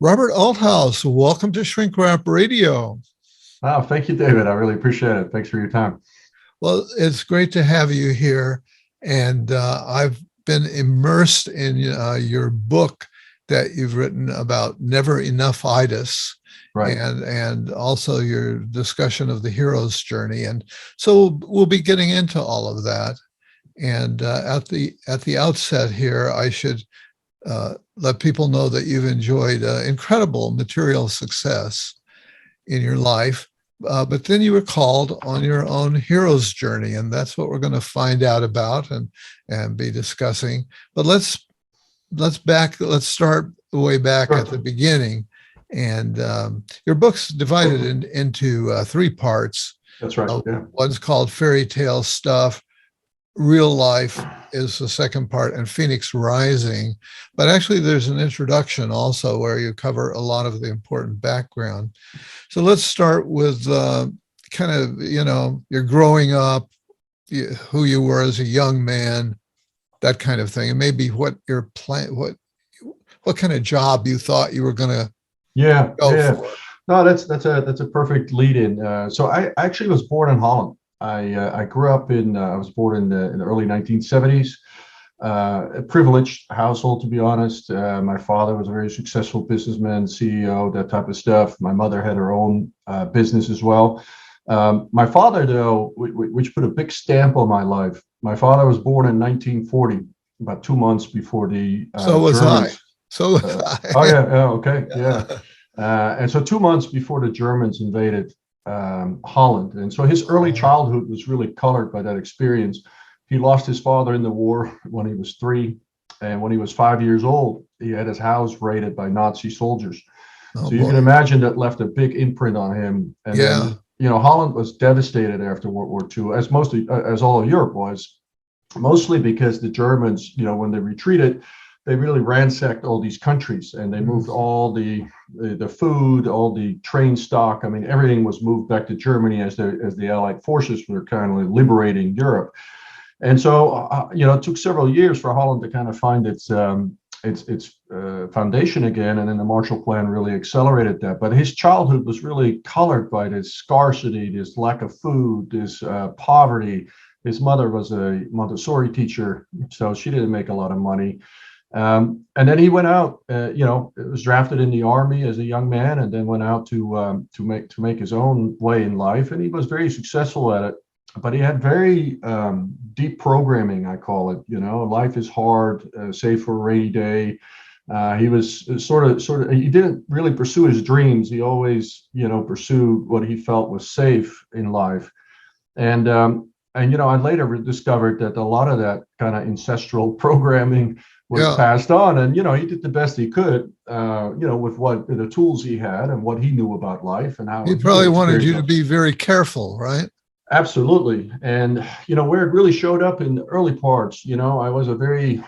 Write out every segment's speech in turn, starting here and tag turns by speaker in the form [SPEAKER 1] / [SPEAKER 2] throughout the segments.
[SPEAKER 1] Robert Althuis, welcome to Shrink Wrap Radio.
[SPEAKER 2] Oh, thank you, David. I really appreciate it. Thanks for your time.
[SPEAKER 1] Well, it's great to have you here. And I've been immersed in your book that you've written about Never Enough-Itis,
[SPEAKER 2] Right.
[SPEAKER 1] and also your discussion of the hero's journey. And so we'll be getting into all of that. And at the outset here, I should let people know that you've enjoyed incredible material success in your life, but then you were called on your own hero's journey, and that's what we're going to find out about and be discussing. But let's start way back
[SPEAKER 2] Sure.
[SPEAKER 1] at the beginning. And your book's divided into three parts.
[SPEAKER 2] That's right. Yeah.
[SPEAKER 1] One's called Fairy Tale Stuff. Real Life is the second part, and Phoenix Rising. But actually, there's an introduction also where you cover a lot of the important background. So let's start with kind of, you're growing up, who you were as a young man, that kind of thing, and maybe what your plan, what kind of job you thought you were going to go for.
[SPEAKER 2] No, that's a perfect lead in. So I actually was born in Holland. I grew up I was born in the early 1970s, a privileged household, to be honest. My father was a very successful businessman, CEO, that type of stuff. My mother had her own business as well. My father, though, which put a big stamp on my life. My father was born in 1940, about 2 months before the
[SPEAKER 1] So was
[SPEAKER 2] Germans.
[SPEAKER 1] So was I.
[SPEAKER 2] Oh yeah, okay, yeah. And so 2 months before the Germans invaded Holland. And so his early childhood was really colored by that experience. He lost his father in the war when he was 3. And when he was 5 years old, he had his house raided by Nazi soldiers. So you can imagine that left a big imprint on him. And then, Holland was devastated after World War II, as all of Europe was, mostly because the Germans, when they retreated, they really ransacked all these countries, and they moved all the food, all the train stock. I mean, everything was moved back to Germany as the Allied forces were kind of liberating Europe. And so, it took several years for Holland to kind of find its foundation again, and then the Marshall Plan really accelerated that. But his childhood was really colored by this scarcity, this lack of food, this poverty. His mother was a Montessori teacher, so she didn't make a lot of money. And then he went out, was drafted in the army as a young man, and then went out to make his own way in life. And he was very successful at it, but he had very deep programming, I call it. Life is hard, save for a rainy day. He was sort of. He didn't really pursue his dreams. He always, pursued what he felt was safe in life. And I later discovered that a lot of that kind of ancestral programming was passed on, and he did the best he could, with what the tools he had and what he knew about life and how
[SPEAKER 1] he probably wanted you to be very careful, right?
[SPEAKER 2] Absolutely. And where it really showed up in the early parts, I was a very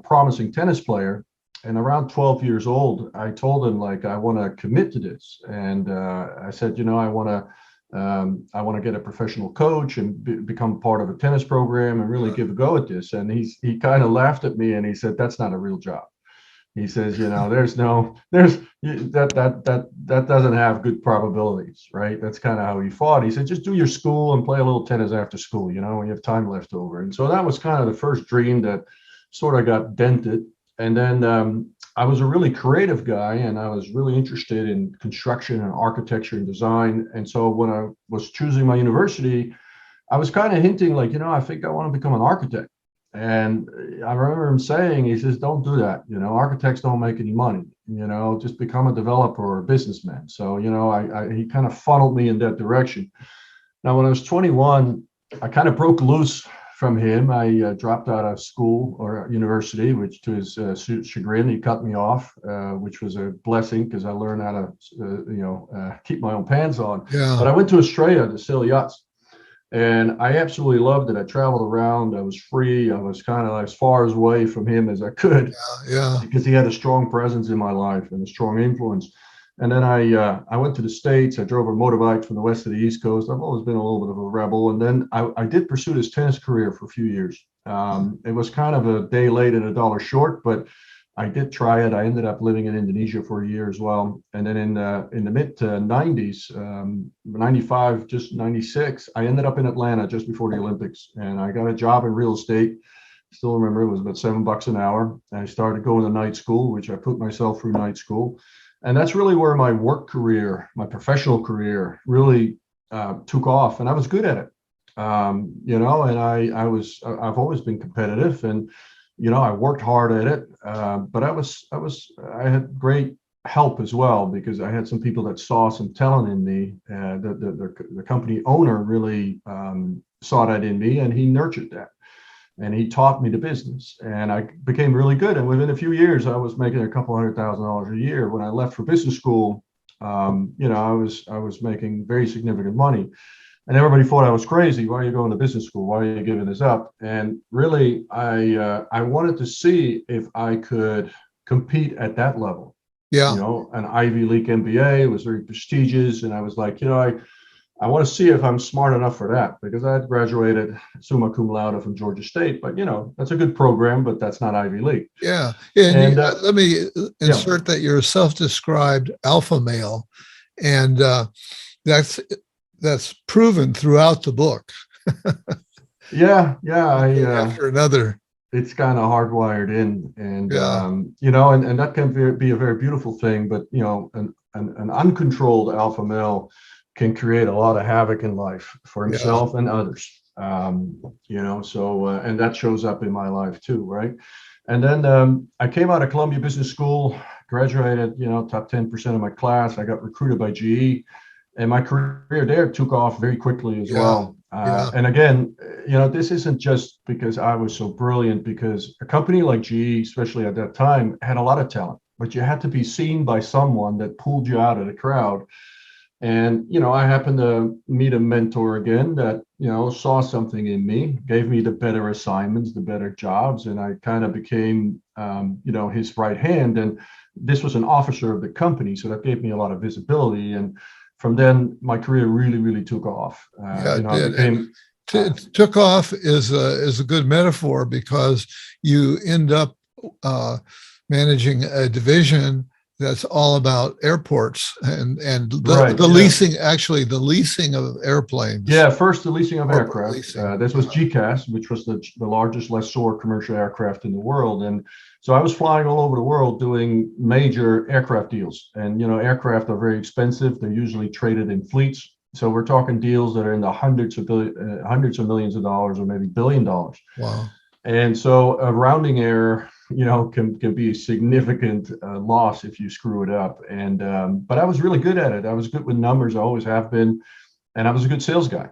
[SPEAKER 2] promising tennis player, and around 12 years old, I told him, like, I want to commit to this, and I said, I want to get a professional coach and become part of a tennis program and really give a go at this. And he kind of laughed at me, and he said, that's not a real job. He says, that doesn't have good probabilities, right? That's kind of how he fought. He said, just do your school and play a little tennis after school, when you have time left over. And so that was kind of the first dream that sort of got dented. And then I was a really creative guy, and I was really interested in construction and architecture and design. And so when I was choosing my university, I was kind of hinting, like, I think I want to become an architect. And I remember him saying, he says, don't do that. Architects don't make any money, just become a developer or a businessman. So, he kind of funneled me in that direction. Now, when I was 21, I kind of broke loose from him. I dropped out of school or university, which to his chagrin, he cut me off, which was a blessing because I learned how to, keep my own pants on.
[SPEAKER 1] Yeah.
[SPEAKER 2] But I went to Australia to sail yachts. And I absolutely loved it. I traveled around. I was free. I was kind of as far away from him as I could, because he had a strong presence in my life and a strong influence. And then I went to the States. I drove a motorbike from the west to the East Coast. I've always been a little bit of a rebel. And then I did pursue this tennis career for a few years. It was kind of a day late and a dollar short, but I did try it. I ended up living in Indonesia for a year as well. And then in the mid 90s, 95, just 96, I ended up in Atlanta just before the Olympics, and I got a job in real estate. Still remember it was about $7 an hour. And I started going to night school, which I put myself through night school. And that's really where my work career, my professional career really took off, and I was good at it. And I've always been competitive, and I worked hard at it, but I had great help as well, because I had some people that saw some talent in me. The company owner really saw that in me, and he nurtured that, and he taught me the business, and I became really good. And within a few years, I was making a couple $100,000 a year. When I left for business school, I was making very significant money. And everybody thought I was crazy. Why are you going to business school? Why are you giving this up? And really, I wanted to see if I could compete at that level.
[SPEAKER 1] Yeah.
[SPEAKER 2] An Ivy League MBA was very prestigious, and I was like, I want to see if I'm smart enough for that, because I had graduated summa cum laude from Georgia State. But that's a good program, but that's not Ivy League.
[SPEAKER 1] Yeah. And let me insert that you're a self-described alpha male, and that's proven throughout the book.
[SPEAKER 2] Yeah.
[SPEAKER 1] After another.
[SPEAKER 2] It's kind of hardwired in, and and that can be a very beautiful thing. But an uncontrolled alpha male can create a lot of havoc in life for himself and others. And that shows up in my life too, right? And then I came out of Columbia Business School, graduated, top 10% of my class. I got recruited by GE, and my career there took off very quickly as well. And again, this isn't just because I was so brilliant, because a company like GE, especially at that time, had a lot of talent, but you had to be seen by someone that pulled you out of the crowd. And, I happened to meet a mentor again that, saw something in me, gave me the better assignments, the better jobs. And I kind of became, his right hand. And this was an officer of the company. So that gave me a lot of visibility. And from then, my career really, really took off.
[SPEAKER 1] It did. Took off is a good metaphor, because you end up managing a division that's all about airports and the leasing, actually the leasing of airplanes.
[SPEAKER 2] Yeah, first the leasing of aircraft. This was GCAS, which was the largest lessor commercial aircraft in the world. And so I was flying all over the world doing major aircraft deals. And, aircraft are very expensive. They're usually traded in fleets. So we're talking deals that are in the hundreds of millions of dollars, or maybe $1 billion.
[SPEAKER 1] Wow.
[SPEAKER 2] And so a rounding error, can be a significant loss if you screw it up. And but I was really good at it. I was good with numbers. I always have been, and I was a good sales guy.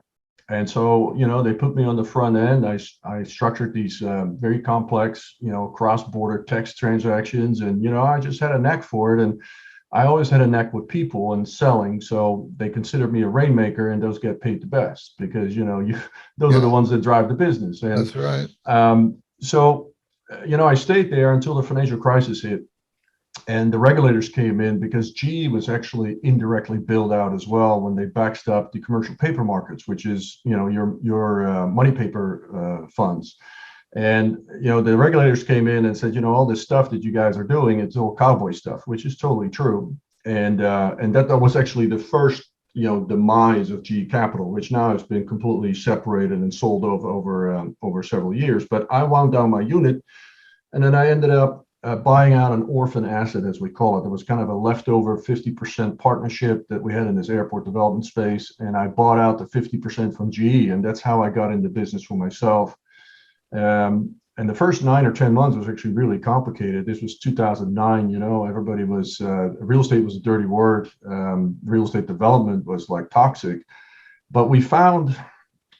[SPEAKER 2] And so they put me on the front end. I structured these very complex cross-border text transactions, and I just had a knack for it. And I always had a knack with people and selling, so they considered me a rainmaker, and those get paid the best, because those are the ones that drive the business. And
[SPEAKER 1] that's right.
[SPEAKER 2] I stayed there until the financial crisis hit, and the regulators came in, because GE was actually indirectly bailed out as well when they backstopped the commercial paper markets, which is your money paper funds. And the regulators came in and said, all this stuff that you guys are doing, it's all cowboy stuff, which is totally true. And that was actually the first demise of GE Capital, which now has been completely separated and sold over several years. But I wound down my unit, and then I ended up buying out an orphan asset, as we call it. It was kind of a leftover 50% partnership that we had in this airport development space, and I bought out the 50% from GE, and that's how I got into business for myself. And the first 9 or 10 months was actually really complicated. This was 2009. Everybody was real estate was a dirty word. Real estate development was like toxic. But we found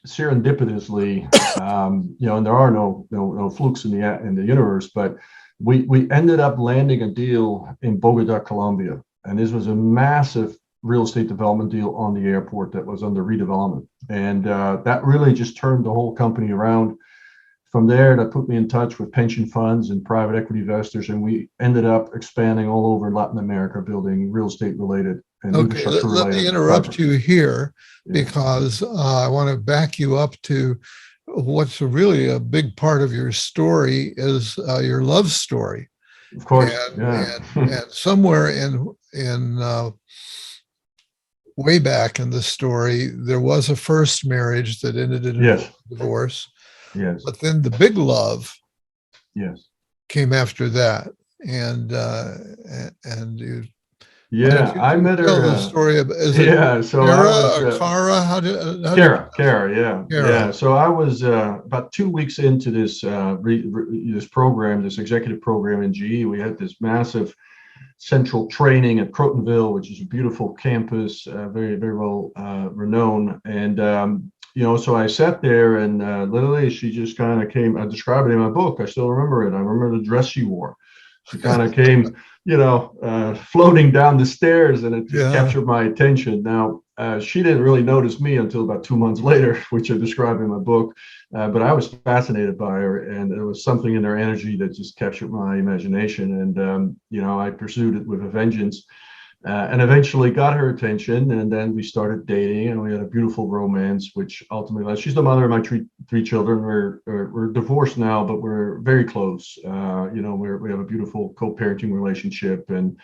[SPEAKER 2] serendipitously, and there are no flukes in the universe, but we ended up landing a deal in Bogota, Colombia, and this was a massive real estate development deal on the airport that was under redevelopment, and that really just turned the whole company around. From there, that put me in touch with pension funds and private equity investors, and we ended up expanding all over Latin America, building real estate related and infrastructure related.
[SPEAKER 1] Let me interrupt you here, because I want to back you up to what's really a big part of your story is your love story.
[SPEAKER 2] Of course, yeah.
[SPEAKER 1] And somewhere in way back in the story, there was a first marriage that ended in
[SPEAKER 2] Yes,
[SPEAKER 1] a divorce,
[SPEAKER 2] yes,
[SPEAKER 1] but then the big love
[SPEAKER 2] yes.
[SPEAKER 1] came after that, and you. Why don't
[SPEAKER 2] Yeah, I
[SPEAKER 1] you
[SPEAKER 2] met
[SPEAKER 1] tell
[SPEAKER 2] her.
[SPEAKER 1] the story of, is it
[SPEAKER 2] Yeah, so I
[SPEAKER 1] Kara
[SPEAKER 2] was
[SPEAKER 1] or Kara? How do you
[SPEAKER 2] Kara,
[SPEAKER 1] pronounce
[SPEAKER 2] Kara, yeah,
[SPEAKER 1] it? Kara?
[SPEAKER 2] yeah. So I was about 2 weeks into this program, this executive program in GE. We had this massive central training at Crotonville, which is a beautiful campus, very, very well renowned. And so I sat there, and literally, she just kind of came. I describe it in my book. I still remember it. I remember the dress she wore. She kind of came, floating down the stairs, and it just
[SPEAKER 1] Yeah.
[SPEAKER 2] captured my attention. Now, she didn't really notice me until about 2 months later, which I describe in my book. But I was fascinated by her, and there was something in her energy that just captured my imagination. And I pursued it with a vengeance, and eventually got her attention. And then we started dating, and we had a beautiful romance, which ultimately, she's the mother of my three children. We're divorced now, but we're very close. We have a beautiful co-parenting relationship, and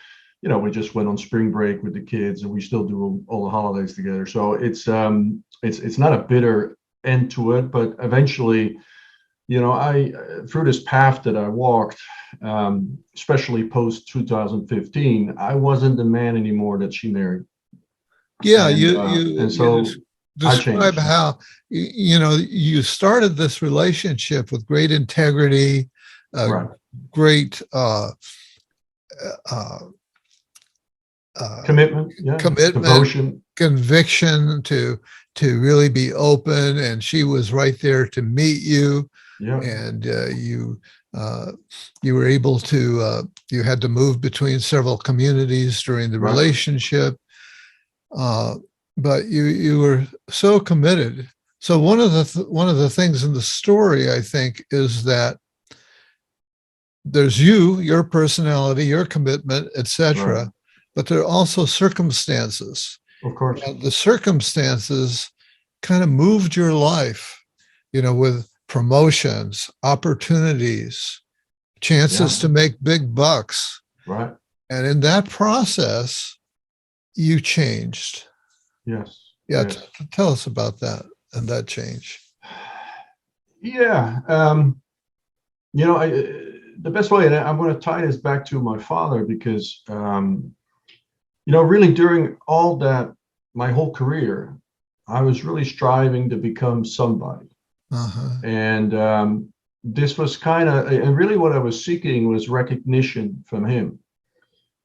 [SPEAKER 2] we just went on spring break with the kids, and we still do all the holidays together. So it's not a bitter end to it, but eventually, I through this path that I walked, especially post 2015, I wasn't the man anymore that she married,
[SPEAKER 1] Yeah,
[SPEAKER 2] and so I
[SPEAKER 1] describe
[SPEAKER 2] changed.
[SPEAKER 1] how you started this relationship with great integrity,
[SPEAKER 2] Right.
[SPEAKER 1] great uh,
[SPEAKER 2] Commitment, yeah,
[SPEAKER 1] commitment,
[SPEAKER 2] devotion.
[SPEAKER 1] conviction to really be open, and she was right there to meet you,
[SPEAKER 2] Yeah,
[SPEAKER 1] and you were able to you had to move between several communities during the
[SPEAKER 2] right.
[SPEAKER 1] relationship, but you were so committed. So one of the things in the story, I think, is that there's your personality, your commitment,
[SPEAKER 2] Right.
[SPEAKER 1] etc., but there are also circumstances,
[SPEAKER 2] Of course.
[SPEAKER 1] and the circumstances kind of moved your life, with promotions, opportunities,
[SPEAKER 2] Yeah.
[SPEAKER 1] chances to make big bucks.
[SPEAKER 2] Right.
[SPEAKER 1] And in that process, you changed.
[SPEAKER 2] Yes.
[SPEAKER 1] Yeah,
[SPEAKER 2] Yes.
[SPEAKER 1] tell us about that and that change.
[SPEAKER 2] Yeah. The best way, and I'm going to tie this back to my father, because really during all that, my whole career, I was really striving to become somebody.
[SPEAKER 1] Uh-huh.
[SPEAKER 2] And this was and really what I was seeking was recognition from him,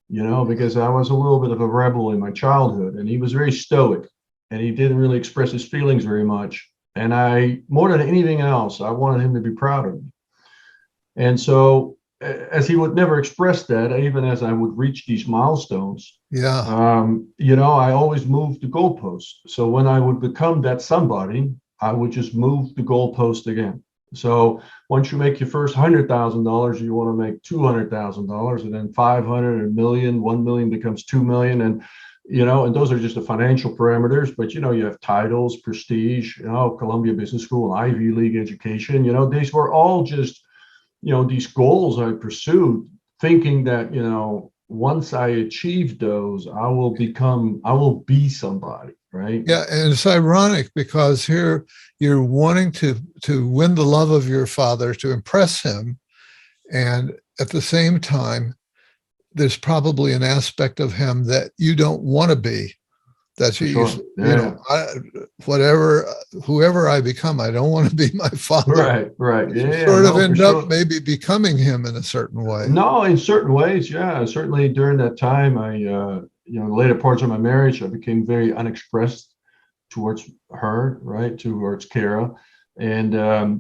[SPEAKER 2] because I was a little bit of a rebel in my childhood, and he was very stoic, and he didn't really express his feelings very much. And more than anything else, I wanted him to be proud of me. And so, as he would never express that, even as I would reach these milestones,
[SPEAKER 1] Yeah.
[SPEAKER 2] I always moved the goalpost. So when I would become that somebody, I would just move the goalpost again. So once you make your first $100,000, you want to make $200,000, and then 500, a million, 1 million becomes 2 million. And and those are just the financial parameters, but you have titles, prestige, Columbia Business School, and Ivy League education. These were all just these goals I pursued, thinking that, once I achieve those, I will be somebody, right?
[SPEAKER 1] Yeah, and it's ironic because here you're wanting to win the love of your father, to impress him, and at the same time, there's probably an aspect of him that you don't want to be. That
[SPEAKER 2] For sure.
[SPEAKER 1] whatever, whoever I become, I don't want to be my father.
[SPEAKER 2] Right, right.
[SPEAKER 1] But you
[SPEAKER 2] Yeah,
[SPEAKER 1] sort of
[SPEAKER 2] no, for
[SPEAKER 1] end up
[SPEAKER 2] sure.
[SPEAKER 1] maybe becoming him in a certain way.
[SPEAKER 2] No, in certain ways, yeah. Certainly during that time, the later parts of my marriage, I became very unexpressed towards her, right, towards Kara. And, I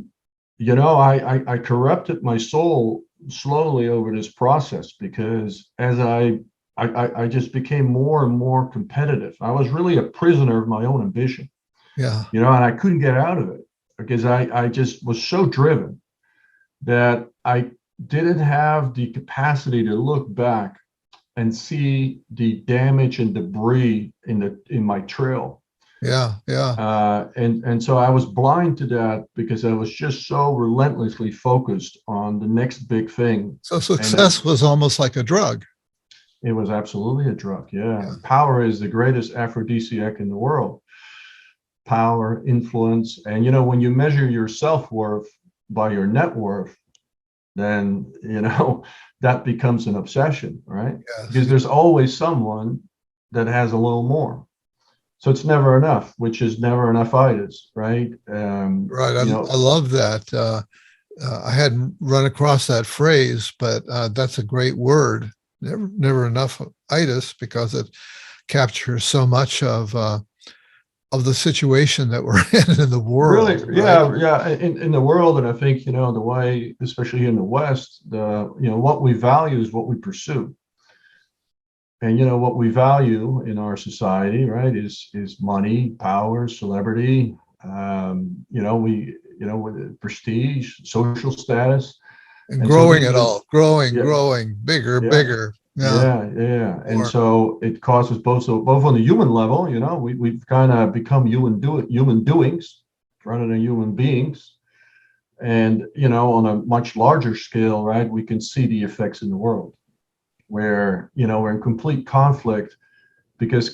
[SPEAKER 2] corrupted my soul slowly over this process, because as I just became more and more competitive. I was really a prisoner of my own ambition,
[SPEAKER 1] Yeah.
[SPEAKER 2] and I couldn't get out of it, because I just was so driven that I didn't have the capacity to look back and see the damage and debris in my trail.
[SPEAKER 1] Yeah.
[SPEAKER 2] And so I was blind to that because I was just so relentlessly focused on the next big thing.
[SPEAKER 1] So
[SPEAKER 2] And
[SPEAKER 1] success was almost like a drug.
[SPEAKER 2] it was absolutely a drug. Yeah.
[SPEAKER 1] Yeah.
[SPEAKER 2] Power is the greatest aphrodisiac in the world. Power, influence. And, you know, when you measure your self-worth by your net worth, then, you know, that becomes an obsession, right? Because
[SPEAKER 1] Yes.
[SPEAKER 2] there's always someone that has a little more. So it's never enough, which is never enough-itis, right?
[SPEAKER 1] Right.
[SPEAKER 2] You
[SPEAKER 1] I
[SPEAKER 2] know,
[SPEAKER 1] love that. I hadn't run across that phrase, but that's a great word. Never enough itis, because it captures so much of the situation that we're in the
[SPEAKER 2] really,
[SPEAKER 1] world, right?
[SPEAKER 2] yeah, in the world, and I think, you know, the way, especially here in the West, you know, what we value is what we pursue. And, you know, what we value in our society, right, is money, power, celebrity, you know, with prestige, social status.
[SPEAKER 1] And
[SPEAKER 2] And so
[SPEAKER 1] growing
[SPEAKER 2] these
[SPEAKER 1] it
[SPEAKER 2] are the,
[SPEAKER 1] all, growing,
[SPEAKER 2] yeah,
[SPEAKER 1] growing, bigger,
[SPEAKER 2] yeah,
[SPEAKER 1] bigger. Yeah,
[SPEAKER 2] yeah. And
[SPEAKER 1] more.
[SPEAKER 2] so it causes both on the human level, you know, we've kind of become human doings rather than human beings. And, you know, on a much larger scale, right, we can see the effects in the world where, you know, we're in complete conflict because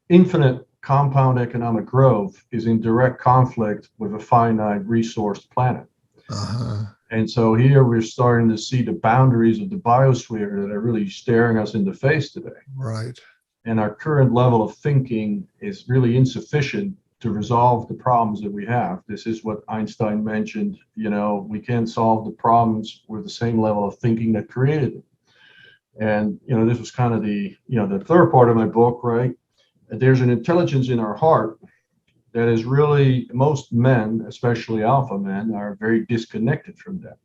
[SPEAKER 2] infinite compound economic growth is in direct conflict with a finite resourced planet.
[SPEAKER 1] Uh-huh.
[SPEAKER 2] And so here we're starting to see the boundaries of the biosphere that are really staring us in the face today.
[SPEAKER 1] Right.
[SPEAKER 2] And our current level of thinking is really insufficient to resolve the problems that we have. This is what Einstein mentioned, you know, we can't solve the problems with the same level of thinking that created them. And, you know, this was kind of the third part of my book, right? There's an intelligence in our heart that is really, most men, especially alpha men, are very disconnected from that.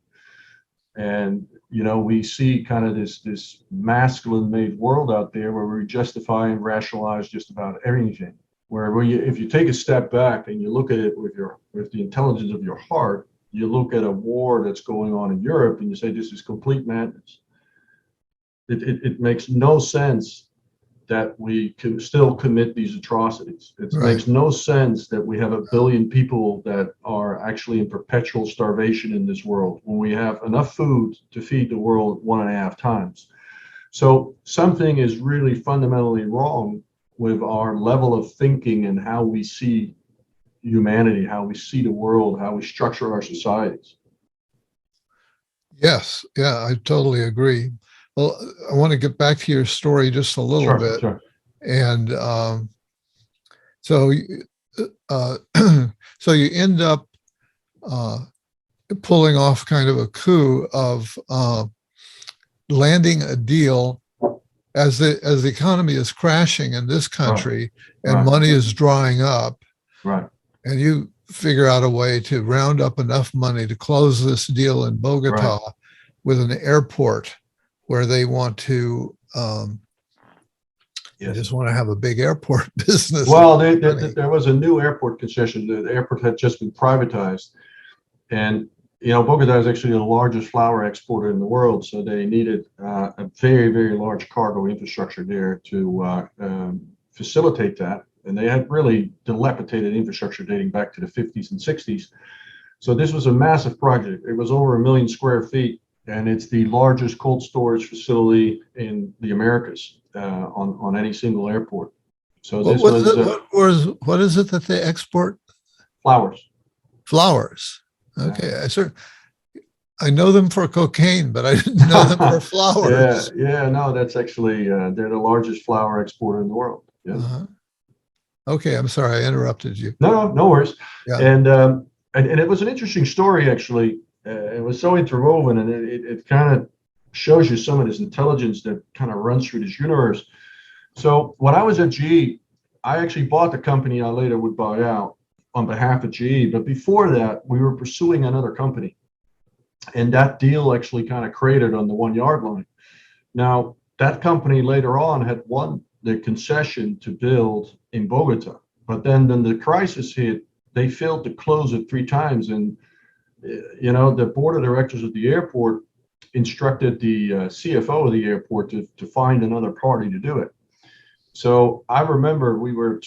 [SPEAKER 2] And, you know, we see kind of this masculine made world out there where we justify and rationalize just about everything. Where if you take a step back and you look at it with the intelligence of your heart, you look at a war that's going on in Europe and you say this is complete madness. It makes no sense that we can still commit these atrocities. It
[SPEAKER 1] Right.
[SPEAKER 2] makes no sense that we have 1 billion people that are actually in perpetual starvation in this world when we have enough food to feed the world 1.5 times. So something is really fundamentally wrong with our level of thinking and how we see humanity, how we see the world, how we structure our societies.
[SPEAKER 1] Yes. Yeah, I totally agree. Well, I want to get back to your story just a little
[SPEAKER 2] Sure,
[SPEAKER 1] bit.
[SPEAKER 2] sure.
[SPEAKER 1] And so, uh, so you end up uh, pulling off kind of a coup of landing a deal as the economy is crashing in this
[SPEAKER 2] Right,
[SPEAKER 1] country and
[SPEAKER 2] right,
[SPEAKER 1] money is drying up,
[SPEAKER 2] right,
[SPEAKER 1] and you figure out a way to round up enough money to close this deal in
[SPEAKER 2] right.
[SPEAKER 1] Bogota with an airport where they want to. They
[SPEAKER 2] Yes.
[SPEAKER 1] just want to have a big airport business and
[SPEAKER 2] Well,
[SPEAKER 1] money.
[SPEAKER 2] there was a new airport concession. The airport had just been privatized. And, you know, Bogota is actually the largest flower exporter in the world. So they needed a very, very large cargo infrastructure there to facilitate that. And they had really dilapidated infrastructure dating back to the 50s and 60s. So this was a massive project. It was over 1 million square feet. And it's the largest cold storage facility in the Americas on any single airport. So
[SPEAKER 1] What
[SPEAKER 2] this
[SPEAKER 1] was
[SPEAKER 2] was
[SPEAKER 1] it? What is it that they export?
[SPEAKER 2] flowers.
[SPEAKER 1] Flowers.
[SPEAKER 2] Yeah.
[SPEAKER 1] Okay, I know them for cocaine, but I didn't know them for
[SPEAKER 2] Yeah,
[SPEAKER 1] flowers.
[SPEAKER 2] yeah, no, that's actually they're the largest flower exporter in the world. Yes.
[SPEAKER 1] Uh-huh. Okay, I'm sorry I interrupted you.
[SPEAKER 2] No, no worries.
[SPEAKER 1] Yeah.
[SPEAKER 2] And it was an interesting story actually. It was so interwoven, and it kind of shows you some of this intelligence that kind of runs through this universe. So when I was at GE, I actually bought the company I later would buy out on behalf of GE. But before that, we were pursuing another company, and that deal actually kind of created on the 1 yard line. Now, that company later on had won the concession to build in Bogota, but then the crisis hit, they failed to close it 3 times. And, you know, the board of directors of the airport instructed the CFO of the airport to find another party to do it. So I remember we were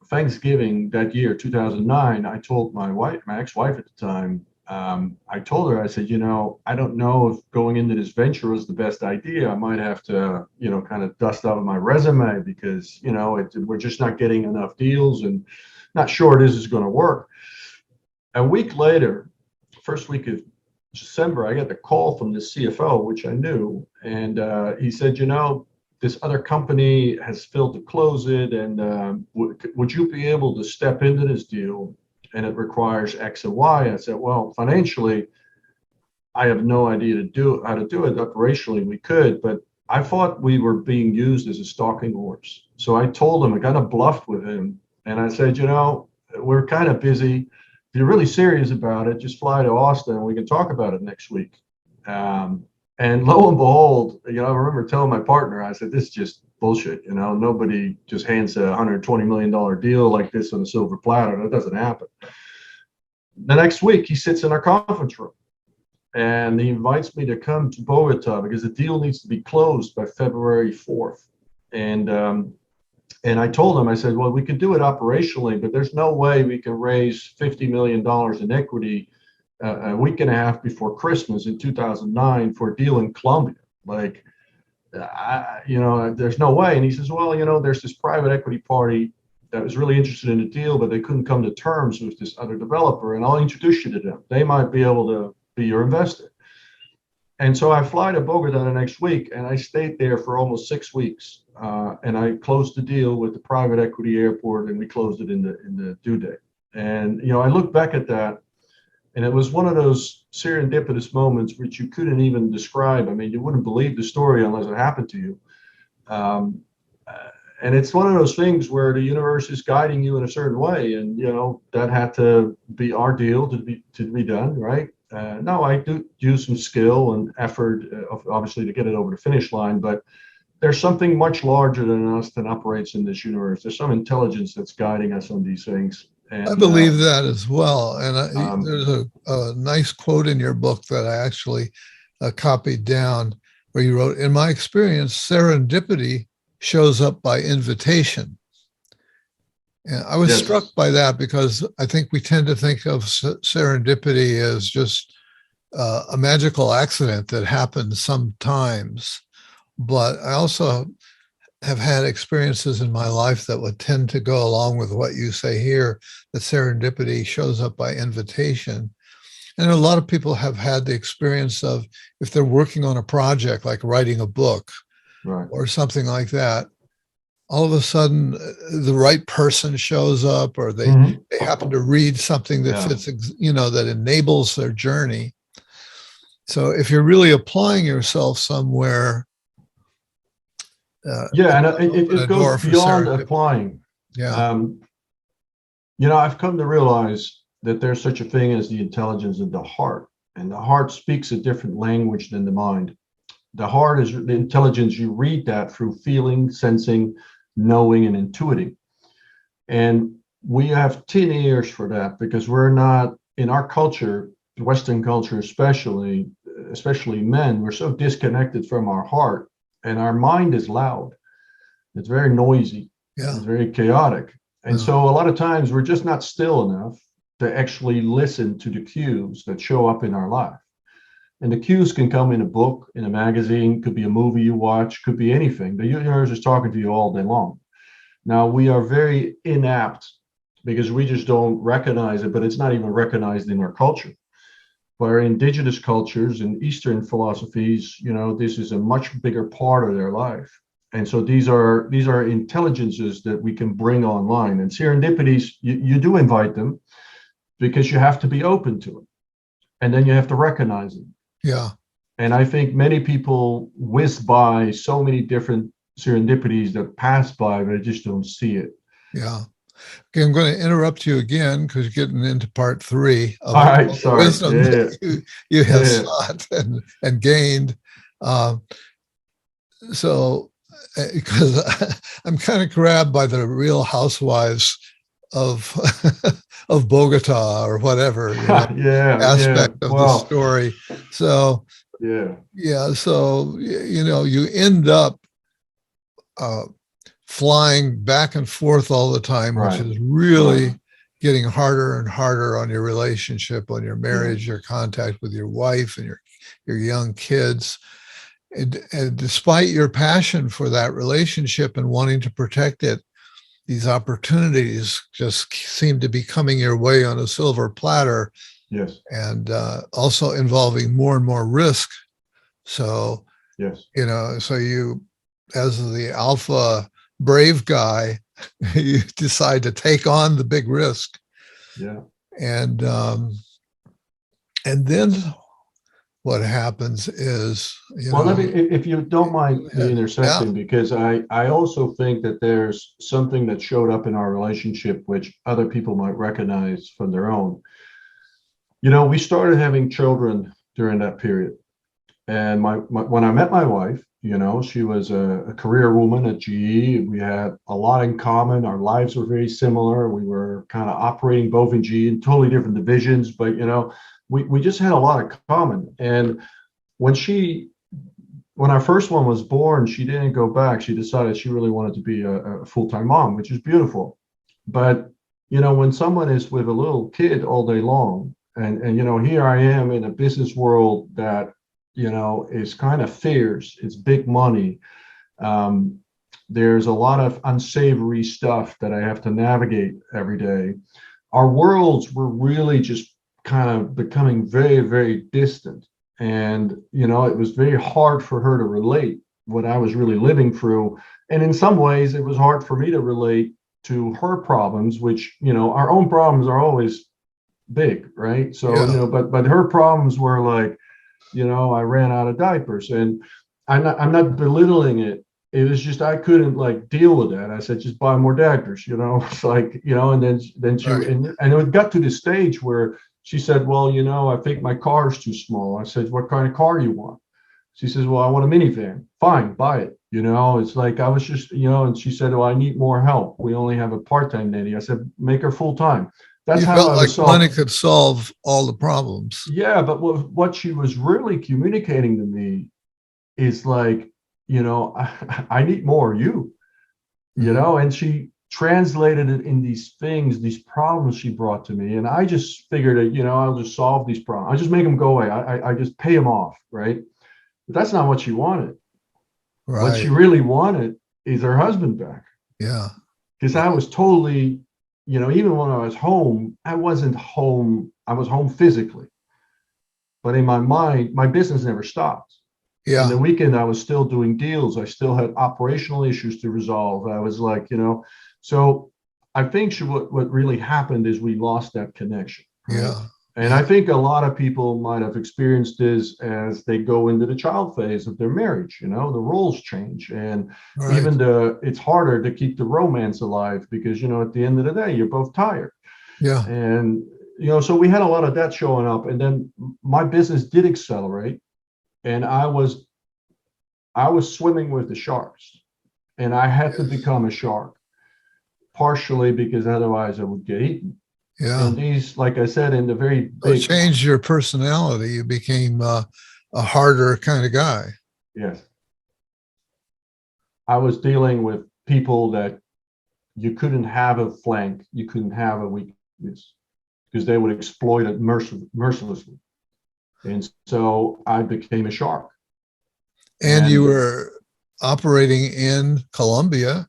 [SPEAKER 2] Thanksgiving that year, 2009, I told my ex-wife at the time, I told her, I said, I don't know if going into this venture was the best idea. I might have to, kind of dust off my resume because, we're just not getting enough deals and not sure this is going to work. A week later, first week of December, I got the call from the CFO, which I knew. And he said, this other company has failed to close it. And would you be able to step into this deal? And it requires X and Y. I said, well, financially, I have no idea how to do it. Operationally, we could, but I thought we were being used as a stalking horse. So I told him, I kind of bluffed with him. And I said, we're kind of busy. If you're really serious about it, just fly to Austin and we can talk about it next week. And lo and behold, I remember telling my partner, I said, this is just bullshit. Nobody just hands a $120 million deal like this on a silver platter. That doesn't happen. The next week, he sits in our conference room and he invites me to come to Bogota because the deal needs to be closed by February 4th. And I told him, I said, well, we could do it operationally, but there's no way we can raise $50 million in equity a week and a half before Christmas in 2009 for a deal in Colombia. Like, there's no way. And he says, well, there's this private equity party that was really interested in the deal, but they couldn't come to terms with this other developer. And I'll introduce you to them. They might be able to be your investor. And so I fly to Bogota the next week, and I stayed there for almost 6 weeks. And I closed the deal with the private equity airport, and we closed it in the due date. And I look back at that, and it was one of those serendipitous moments which you couldn't even describe. I mean, you wouldn't believe the story unless it happened to you. And it's one of those things where the universe is guiding you in a certain way, and that had to be our deal to be done, right? No, I do use some skill and effort, obviously, to get it over the finish line, but there's something much larger than us that operates in this universe. There's some intelligence that's guiding us on these things. And,
[SPEAKER 1] I believe that as well. And there's a nice quote in your book that I actually copied down where you wrote, in my experience, serendipity shows up by invitation. And I was struck by that because I think we tend to think of serendipity as just a magical accident that happens sometimes. But I also have had experiences in my life that would tend to go along with what you say here, that serendipity shows up by invitation. And a lot of people have had the experience of, if they're working on a project like writing a book, right, or something like that, all of a sudden the right person shows up, or they happen to read something that fits, that enables their journey. So if you're really applying yourself somewhere,
[SPEAKER 2] and it goes beyond applying. I've come to realize that there's such a thing as the intelligence of the heart, and the heart speaks a different language than the mind. The heart is the intelligence. You read that through feeling, sensing, knowing, and intuiting. And we have 10 ears for that because we're not, in our culture, Western culture especially men, we're so disconnected from our heart. And our mind is loud. It's very noisy. It's very chaotic. And so a lot of times we're just not still enough to actually listen to the cues that show up in our life. And the cues can come in a book, in a magazine, could be a movie you watch, could be anything. The universe is talking to you all day long. Now, we are very inapt because we just don't recognize it, but it's not even recognized in our culture. But our indigenous cultures and Eastern philosophies, this is a much bigger part of their life. And so these are intelligences that we can bring online. And serendipities, you do invite them because you have to be open to it. And then you have to recognize it.
[SPEAKER 1] Yeah.
[SPEAKER 2] And I think many people whiz by so many different serendipities that pass by, but they just don't see it.
[SPEAKER 1] Yeah. Okay, I'm going to interrupt you again because you're getting into part 3 of
[SPEAKER 2] all right, sorry.
[SPEAKER 1] Wisdom that you have sought and gained. So, because I'm kind of grabbed by the Real Housewives of of Bogota or whatever aspect of the story. So so you end up flying back and forth all the time, which
[SPEAKER 2] Right.
[SPEAKER 1] is really getting harder and harder on your relationship, on your marriage,
[SPEAKER 2] Yeah.
[SPEAKER 1] your contact with your wife and your young kids. And despite your passion for that relationship and wanting to protect it, these opportunities just seem to be coming your way on a silver platter,
[SPEAKER 2] Yes.
[SPEAKER 1] and also involving more and more risk. So,
[SPEAKER 2] Yes.
[SPEAKER 1] so you, as the alpha brave guy, you decide to take on the big risk.
[SPEAKER 2] Yeah.
[SPEAKER 1] And then what happens is,
[SPEAKER 2] Well, let me, if you don't mind me
[SPEAKER 1] yeah,
[SPEAKER 2] intersecting, because I also think that there's something that showed up in our relationship, which other people might recognize from their own. We started having children during that period. And when I met my wife, she was a career woman at GE. We had a lot in common. Our lives were very similar. We were kind of operating both in GE in totally different divisions, but we just had a lot of common. And when our first one was born, she didn't go back. She decided she really wanted to be a full-time mom, which is beautiful. But when someone is with a little kid all day long, and here I am in a business world that is kind of fierce. It's big money. There's a lot of unsavory stuff that I have to navigate every day. Our worlds were really just kind of becoming very, very distant. And, it was very hard for her to relate what I was really living through. And in some ways, it was hard for me to relate to her problems, which, our own problems are always big, right? So,
[SPEAKER 1] yeah,
[SPEAKER 2] but her problems were like, I ran out of diapers, and I'm not belittling it. It was just I couldn't like deal with that. I said, just buy more diapers, It's like, and then she
[SPEAKER 1] right.
[SPEAKER 2] and it got to the stage where she said, well, I think my car is too small. I said, what kind of car do you want? She says, well, I want a minivan. Fine, buy it. It's like I was just, and she said, well, I need more help. We only have a part-time nanny. I said, make her full-time. That's
[SPEAKER 1] You
[SPEAKER 2] how
[SPEAKER 1] felt
[SPEAKER 2] I
[SPEAKER 1] like
[SPEAKER 2] was
[SPEAKER 1] money
[SPEAKER 2] solving.
[SPEAKER 1] could solve all the problems.
[SPEAKER 2] Yeah, but what she was really communicating to me is like, I need more of you,
[SPEAKER 1] Mhm.
[SPEAKER 2] and she translated it in these things, these problems she brought to me. And I just figured that, I'll just solve these problems. I just make them go away. I just pay them off, right? But that's not what she wanted. What she
[SPEAKER 1] Right.
[SPEAKER 2] really wanted is her husband back.
[SPEAKER 1] Yeah.
[SPEAKER 2] Because I was totally, even when I was home, I wasn't home. I was home physically, but in my mind, my business never stopped. In the
[SPEAKER 1] Yeah.
[SPEAKER 2] weekend, I was still doing deals. I still had operational issues to resolve. I was like, so I think what really happened is we lost that connection, right?
[SPEAKER 1] Yeah.
[SPEAKER 2] And
[SPEAKER 1] Yeah.
[SPEAKER 2] I think a lot of people might have experienced this as they go into the child phase of their marriage. The roles change, and
[SPEAKER 1] Right.
[SPEAKER 2] even it's harder to keep the romance alive because at the end of the day, you're both tired.
[SPEAKER 1] Yeah.
[SPEAKER 2] And so we had a lot of that showing up, and then my business did accelerate, and I was swimming with the sharks, and I had to
[SPEAKER 1] Yes.
[SPEAKER 2] become a shark, partially because otherwise I would get eaten.
[SPEAKER 1] Yeah.
[SPEAKER 2] And these, like I said, in the very
[SPEAKER 1] So it
[SPEAKER 2] big,
[SPEAKER 1] changed your personality. You became a harder kind of guy.
[SPEAKER 2] yes, I was dealing with people that you couldn't have a flank, you couldn't have a weakness, because they would exploit it mercilessly. And so I became a shark.
[SPEAKER 1] And you
[SPEAKER 2] And
[SPEAKER 1] were operating in Colombia,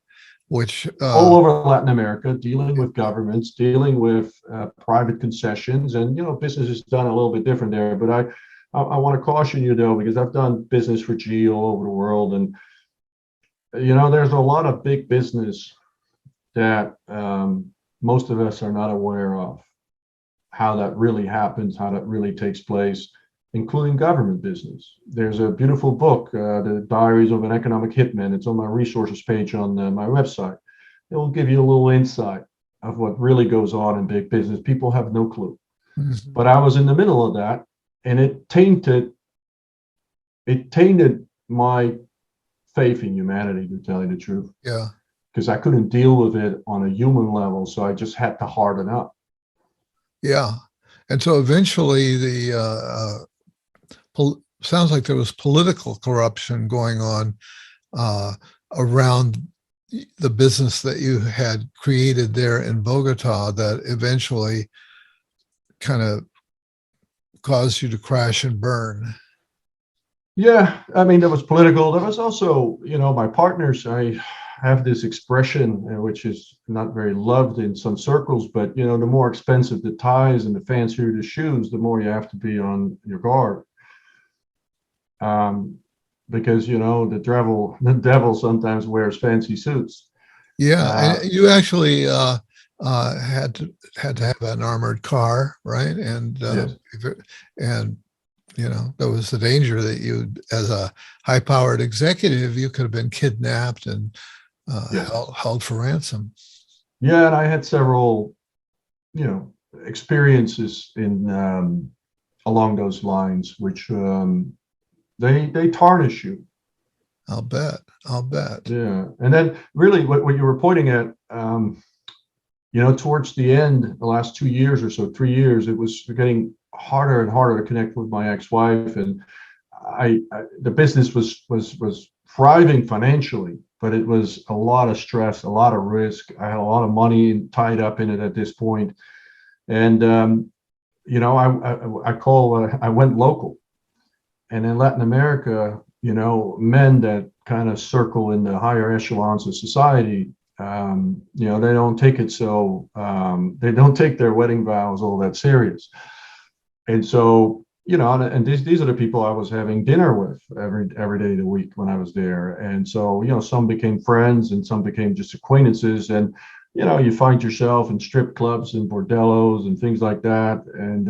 [SPEAKER 1] which,
[SPEAKER 2] all over Latin America, dealing with governments, dealing with private concessions, and business is done a little bit different there. But I want to caution you though, because I've done business for GE all over the world, and there's a lot of big business that most of us are not aware of how that really happens, how that really takes place, including government business. There's a beautiful book, The Diaries of an Economic Hitman. It's on my resources page on my website. It will give you a little insight of what really goes on in big business. People have no clue.
[SPEAKER 1] mhm,
[SPEAKER 2] But I was in the middle of that, and it tainted my faith in humanity, to tell you the truth,
[SPEAKER 1] yeah,
[SPEAKER 2] because I couldn't deal with it on a human level. So I just had to harden up.
[SPEAKER 1] yeah. And so eventually sounds like there was political corruption going on uh, around the business that you had created there in Bogota that eventually kind of caused you to crash and burn.
[SPEAKER 2] Yeah, I mean, there was political. There was also, my partners. I have this expression, which is not very loved in some circles, but the more expensive the ties and the fancier the shoes, the more you have to be on your guard. Because the devil sometimes wears fancy suits.
[SPEAKER 1] Yeah,
[SPEAKER 2] Uh,
[SPEAKER 1] and you actually had to have an armored car, right?
[SPEAKER 2] yes,
[SPEAKER 1] And there was the danger that you, as a high-powered executive, you could have been kidnapped and
[SPEAKER 2] yes,
[SPEAKER 1] held for ransom.
[SPEAKER 2] yeah, and I had several, experiences in along those lines, which they tarnish you.
[SPEAKER 1] I'll bet. I'll bet.
[SPEAKER 2] Yeah, and then really, what you were pointing at, towards the end, the last 2 years or so, 3 years, it was getting harder and harder to connect with my ex-wife, and the business was thriving financially, but it was a lot of stress, a lot of risk. I had a lot of money tied up in it at this point, and I went local, and in Latin America, men that kind of circle in the higher echelons of society, they don't take it so, they don't take their wedding vows all that serious. And so, and these are the people I was having dinner with every day of the week when I was there. And so, some became friends and some became just acquaintances. And, you find yourself in strip clubs and bordellos and things like that. And,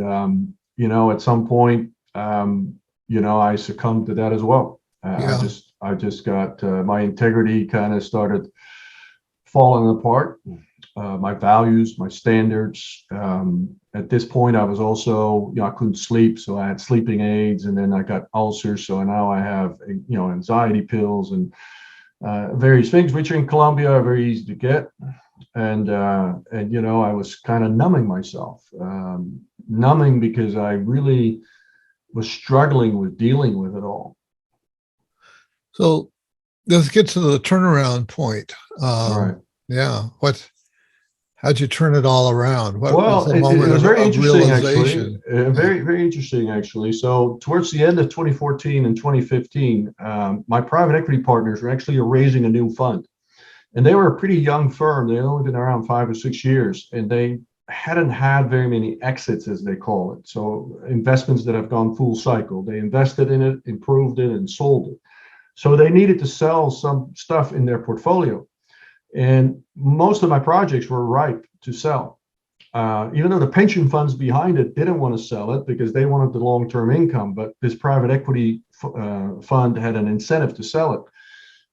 [SPEAKER 2] at some point, I succumbed to that as well.
[SPEAKER 1] Yeah.
[SPEAKER 2] I just got my integrity kind of started falling apart. My values, my standards. At this point, I was also, I couldn't sleep, so I had sleeping aids, and then I got ulcers. So now I have, anxiety pills and various things, which in Colombia are very easy to get. And I was kind of numbing myself, numbing because I really was struggling with dealing with it all.
[SPEAKER 1] So let's get to the turnaround point.
[SPEAKER 2] Right.
[SPEAKER 1] Yeah. How'd you turn it all around? What was
[SPEAKER 2] Well,
[SPEAKER 1] the
[SPEAKER 2] it
[SPEAKER 1] moment
[SPEAKER 2] was very
[SPEAKER 1] of
[SPEAKER 2] interesting, actually.
[SPEAKER 1] realization?
[SPEAKER 2] Very, very interesting, actually. So, towards the end of 2014 and 2015, my private equity partners were actually raising a new fund. And they were a pretty young firm. They had only been around 5 or 6 years, and they hadn't had very many exits, as they call it. So, investments that have gone full cycle. They invested in it, improved it, and sold it. So, they needed to sell some stuff in their portfolio. And most of my projects were ripe to sell. Even though the pension funds behind it didn't want to sell it because they wanted the long-term income, but this private equity fund had an incentive to sell it.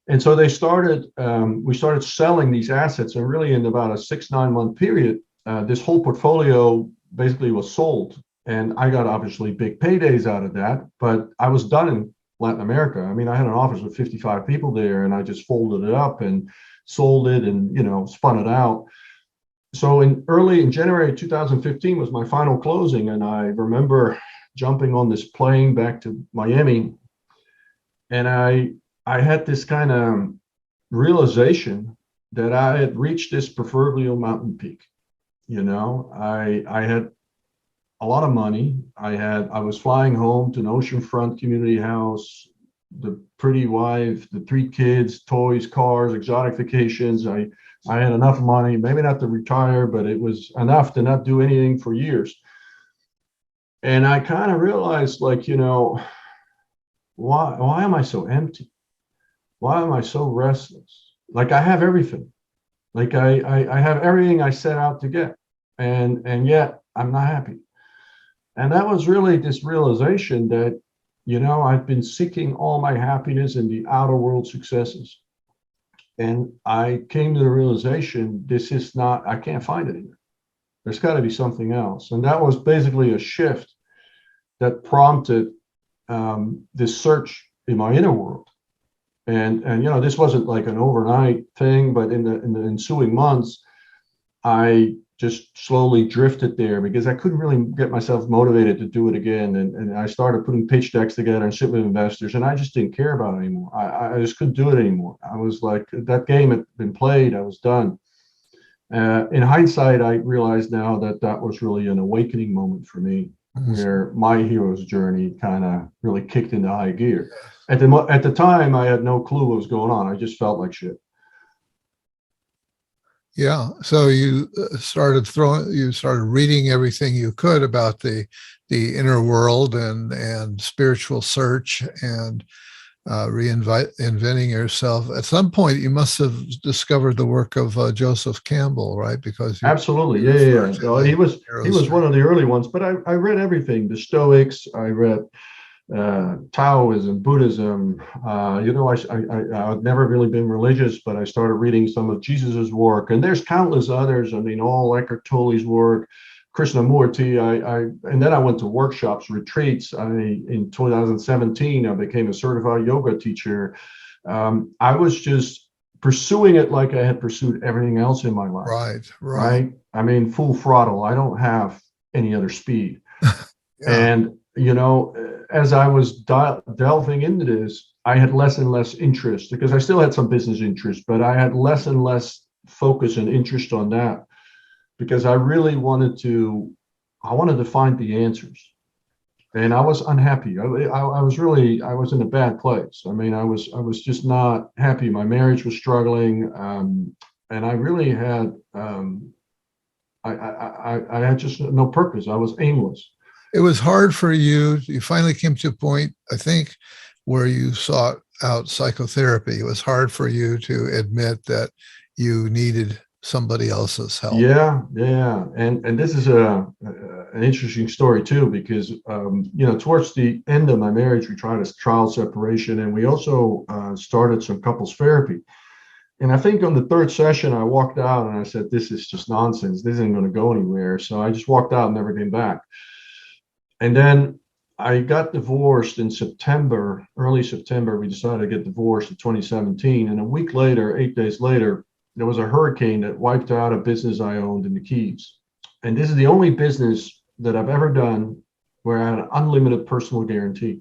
[SPEAKER 2] And so we started selling these assets, and really in about a 6-9 month period, this whole portfolio basically was sold. And I got obviously big paydays out of that, but I was done in Latin America. I mean, I had an office with 55 people there, and I just folded it up and sold it and spun it out. So in January 2015 was my final closing, and I remember jumping on this plane back to Miami, and I had this kind of realization that I had reached this proverbial mountain peak. I had a lot of money. I was flying home to an oceanfront community house, the pretty wife, the 3 kids, toys, cars, exotic vacations. I had enough money, maybe not to retire, but it was enough to not do anything for years. And I kind of realized, why am I so empty? Why am I so restless? Like I have everything. Like I have everything I set out to get. And yet I'm not happy. And that was really this realization that, I've been seeking all my happiness in the outer world successes. And I came to the realization, I can't find it here. There's got to be something else. And that was basically a shift that prompted this search in my inner world. And this wasn't like an overnight thing, but in the ensuing months, I just slowly drifted there because I couldn't really get myself motivated to do it again. And I started putting pitch decks together and sit with investors, and I just didn't care about it anymore. I just couldn't do it anymore. I was like, that game had been played, I was done. In hindsight, I realize now that that was really an awakening moment for me, where my hero's journey kind of really kicked into high gear. At the time, I had no clue what was going on. I just felt like shit.
[SPEAKER 1] Yeah. So you started reading everything you could about the inner world and spiritual search and reinventing yourself. At some point, you must have discovered the work of Joseph Campbell, right? Because
[SPEAKER 2] Absolutely,
[SPEAKER 1] you
[SPEAKER 2] yeah.
[SPEAKER 1] to
[SPEAKER 2] He
[SPEAKER 1] the
[SPEAKER 2] was
[SPEAKER 1] hero's
[SPEAKER 2] one of the early ones, but I read everything. The Stoics, I read Taoism, Buddhism. I've never really been religious, but I started reading some of Jesus's work, and there's countless others. I mean, all Eckhart Tolle's work, Krishnamurti. And then I went to workshops, retreats. In 2017, I became a certified yoga teacher. I was just pursuing it like I had pursued everything else in my life. Right. I mean, full throttle. I don't have any other speed.
[SPEAKER 1] Yeah.
[SPEAKER 2] And as I was delving into this, I had less and less interest, because I still had some business interest, but I had less and less focus and interest on that, because I really wanted to find the answers. And I was unhappy. I was in a bad place. I mean, I was just not happy. My marriage was struggling. And I really had, I had just no purpose. I was aimless.
[SPEAKER 1] It was hard for you. You finally came to a point, I think, where you sought out psychotherapy. It was hard for you to admit that you needed somebody else's help.
[SPEAKER 2] Yeah. And this is an interesting story too, because towards the end of my marriage, we tried a trial separation, and we also started some couples therapy. And I think on the third session, I walked out and I said, "This is just nonsense. This isn't going to go anywhere." So I just walked out and never came back. And then I got divorced in September, early September. We decided to get divorced in 2017. And a week later, 8 days later, there was a hurricane that wiped out a business I owned in the Keys. And this is the only business that I've ever done where I had an unlimited personal guarantee.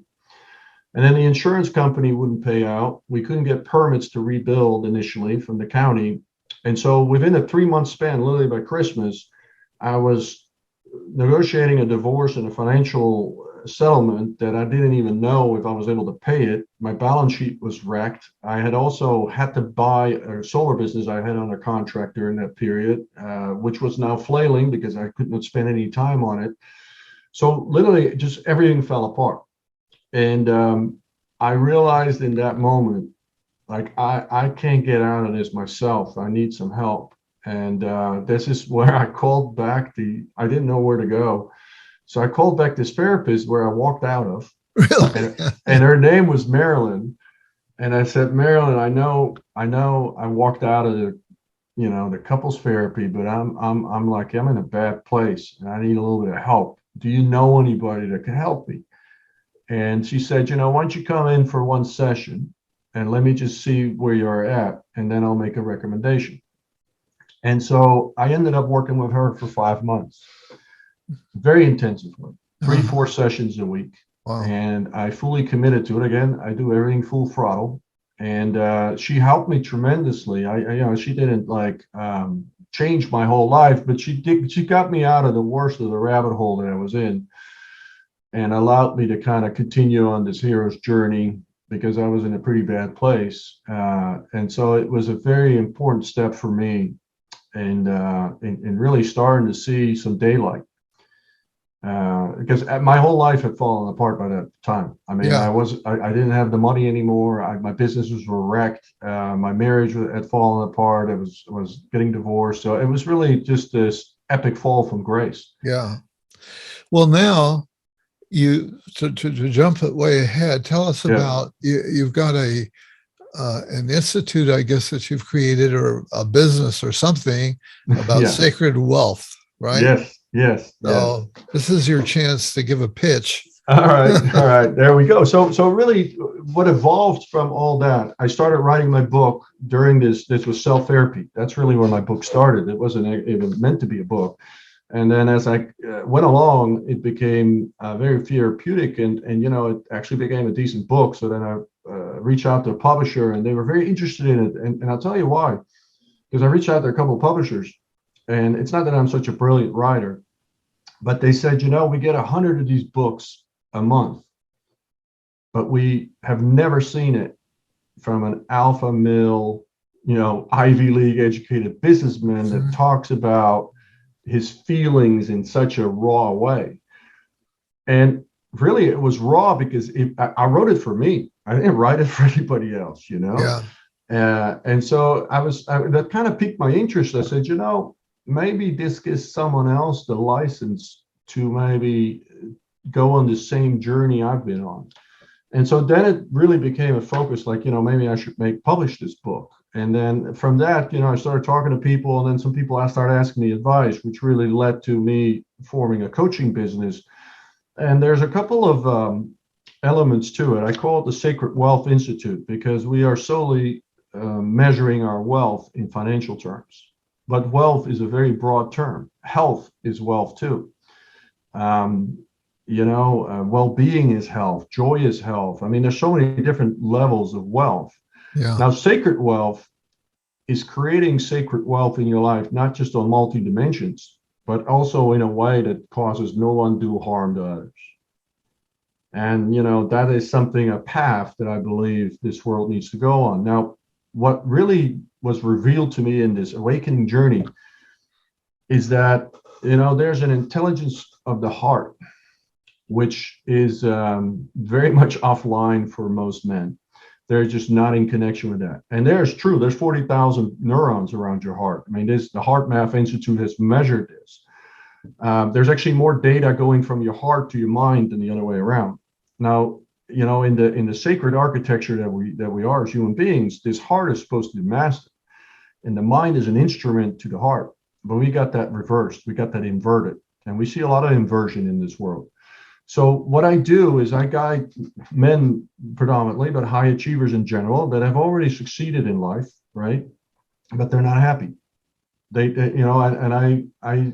[SPEAKER 2] And then the insurance company wouldn't pay out. We couldn't get permits to rebuild initially from the county. And so within a 3-month span, literally by Christmas, I was negotiating a divorce and a financial settlement that I didn't even know if I was able to pay it. My balance sheet was wrecked. I had also had to buy a solar business I had under contract during that period, which was now flailing because I couldn't spend any time on it. So literally just everything fell apart. And I realized in that moment, like, I can't get out of this myself. I need some help. And this is where I called back I didn't know where to go. So I called back this therapist where I walked out of.
[SPEAKER 1] Really?
[SPEAKER 2] And her name was Marilyn. And I said, "Marilyn, I know I walked out of the couples therapy, but I'm in a bad place and I need a little bit of help. Do you know anybody that can help me?" And she said, "Why don't you come in for one session and let me just see where you're at, and then I'll make a recommendation." And so I ended up working with her for 5 months, very intensively, 3-4 sessions a week.
[SPEAKER 1] Wow.
[SPEAKER 2] And I fully committed to it. Again, I do everything full throttle. And she helped me tremendously. She didn't change my whole life, but she got me out of the worst of the rabbit hole that I was in, and allowed me to kind of continue on this hero's journey, because I was in a pretty bad place. And so it was a very important step for me, and really starting to see some daylight, because my whole life had fallen apart by that time. I mean,
[SPEAKER 1] Yeah.
[SPEAKER 2] I didn't have the money anymore. My businesses were wrecked. My marriage had fallen apart. I was getting divorced. So it was really just this epic fall from grace.
[SPEAKER 1] Yeah. Well, now to jump way ahead, tell us about, you've got an institute, I guess, that you've created, or a business or something about sacred wealth, right?
[SPEAKER 2] Yes.
[SPEAKER 1] So this is your chance to give a pitch
[SPEAKER 2] All right, there we go. So really, what evolved from all that? I started writing my book during this. This was self-therapy. That's really where my book started. It wasn't even meant to be a book. And then as I went along, it became very therapeutic, and it actually became a decent book. So then I reached out to a publisher, and they were very interested in it. And I'll tell you why, because I reached out to a couple of publishers, and it's not that I'm such a brilliant writer, but they said, we get 100 of these books a month, but we have never seen it from an alpha male, Ivy League educated businessman that talks about his feelings in such a raw way. And really, it was raw because I wrote it for me. I didn't write it for anybody else,
[SPEAKER 1] Yeah.
[SPEAKER 2] And so that kind of piqued my interest. I said, maybe this gives someone else the license to maybe go on the same journey I've been on. And so then it really became a focus, like, maybe I should publish this book. And then from that, I started talking to people, and then some people started asking me advice, which really led to me forming a coaching business. And there's a couple of elements to it. I call it the Sacred Wealth Institute, because we are solely measuring our wealth in financial terms. But wealth is a very broad term. Health is wealth too. Well-being is health. Joy is health. I mean, there's so many different levels of wealth.
[SPEAKER 1] Yeah.
[SPEAKER 2] Now, sacred wealth is creating sacred wealth in your life, not just on multi dimensions, but also in a way that causes no undue harm to others. And, that is something, a path that I believe this world needs to go on. Now, what really was revealed to me in this awakening journey is that, there's an intelligence of the heart, which is very much offline for most men. They're just not in connection with that. And there's 40,000 neurons around your heart. I mean, the Heart Math Institute has measured this. There's actually more data going from your heart to your mind than the other way around. Now, in the sacred architecture that we are as human beings, this heart is supposed to be master, and the mind is an instrument to the heart. But we got that reversed. We got that inverted, and we see a lot of inversion in this world. So what I do is I guide men predominantly, but high achievers in general, that have already succeeded in life, right? But they're not happy. I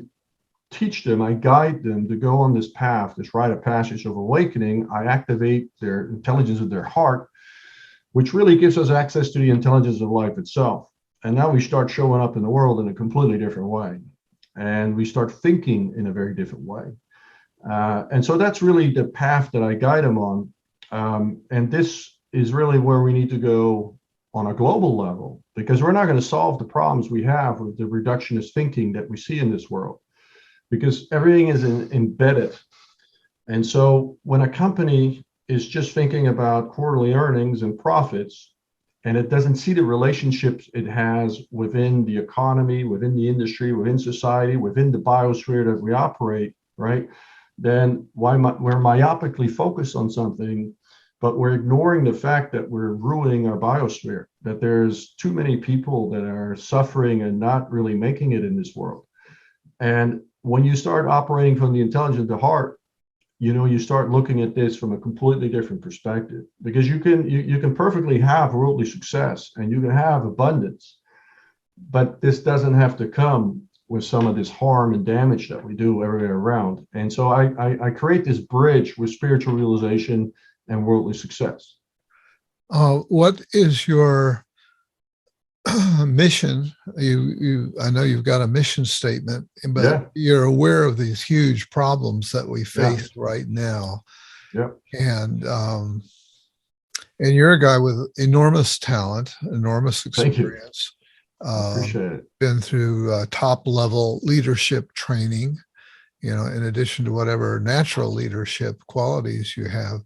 [SPEAKER 2] teach them, I guide them to go on this path, this rite of passage of awakening. I activate their intelligence of their heart, which really gives us access to the intelligence of life itself. And now we start showing up in the world in a completely different way. And we start thinking in a very different way. And so that's really the path that I guide them on. And this is really where we need to go on a global level, because we're not going to solve the problems we have with the reductionist thinking that we see in this world, because everything is embedded. And so when a company is just thinking about quarterly earnings and profits, and it doesn't see the relationships it has within the economy, within the industry, within society, within the biosphere that we operate, right? Then we're myopically focused on something, but we're ignoring the fact that we're ruining our biosphere, that there's too many people that are suffering and not really making it in this world. And when you start operating from the intelligence of the heart, you start looking at this from a completely different perspective, because you can perfectly have worldly success and you can have abundance, but this doesn't have to come with some of this harm and damage that we do everywhere around. And so I create this bridge with spiritual realization and worldly success.
[SPEAKER 1] What is your mission? I know you've got a mission statement, but
[SPEAKER 2] Yeah.
[SPEAKER 1] you're aware of these huge problems that we face right now.
[SPEAKER 2] Yeah.
[SPEAKER 1] And you're a guy with enormous talent, enormous experience.
[SPEAKER 2] Appreciate it.
[SPEAKER 1] Been through top level leadership training, in addition to whatever natural leadership qualities you have.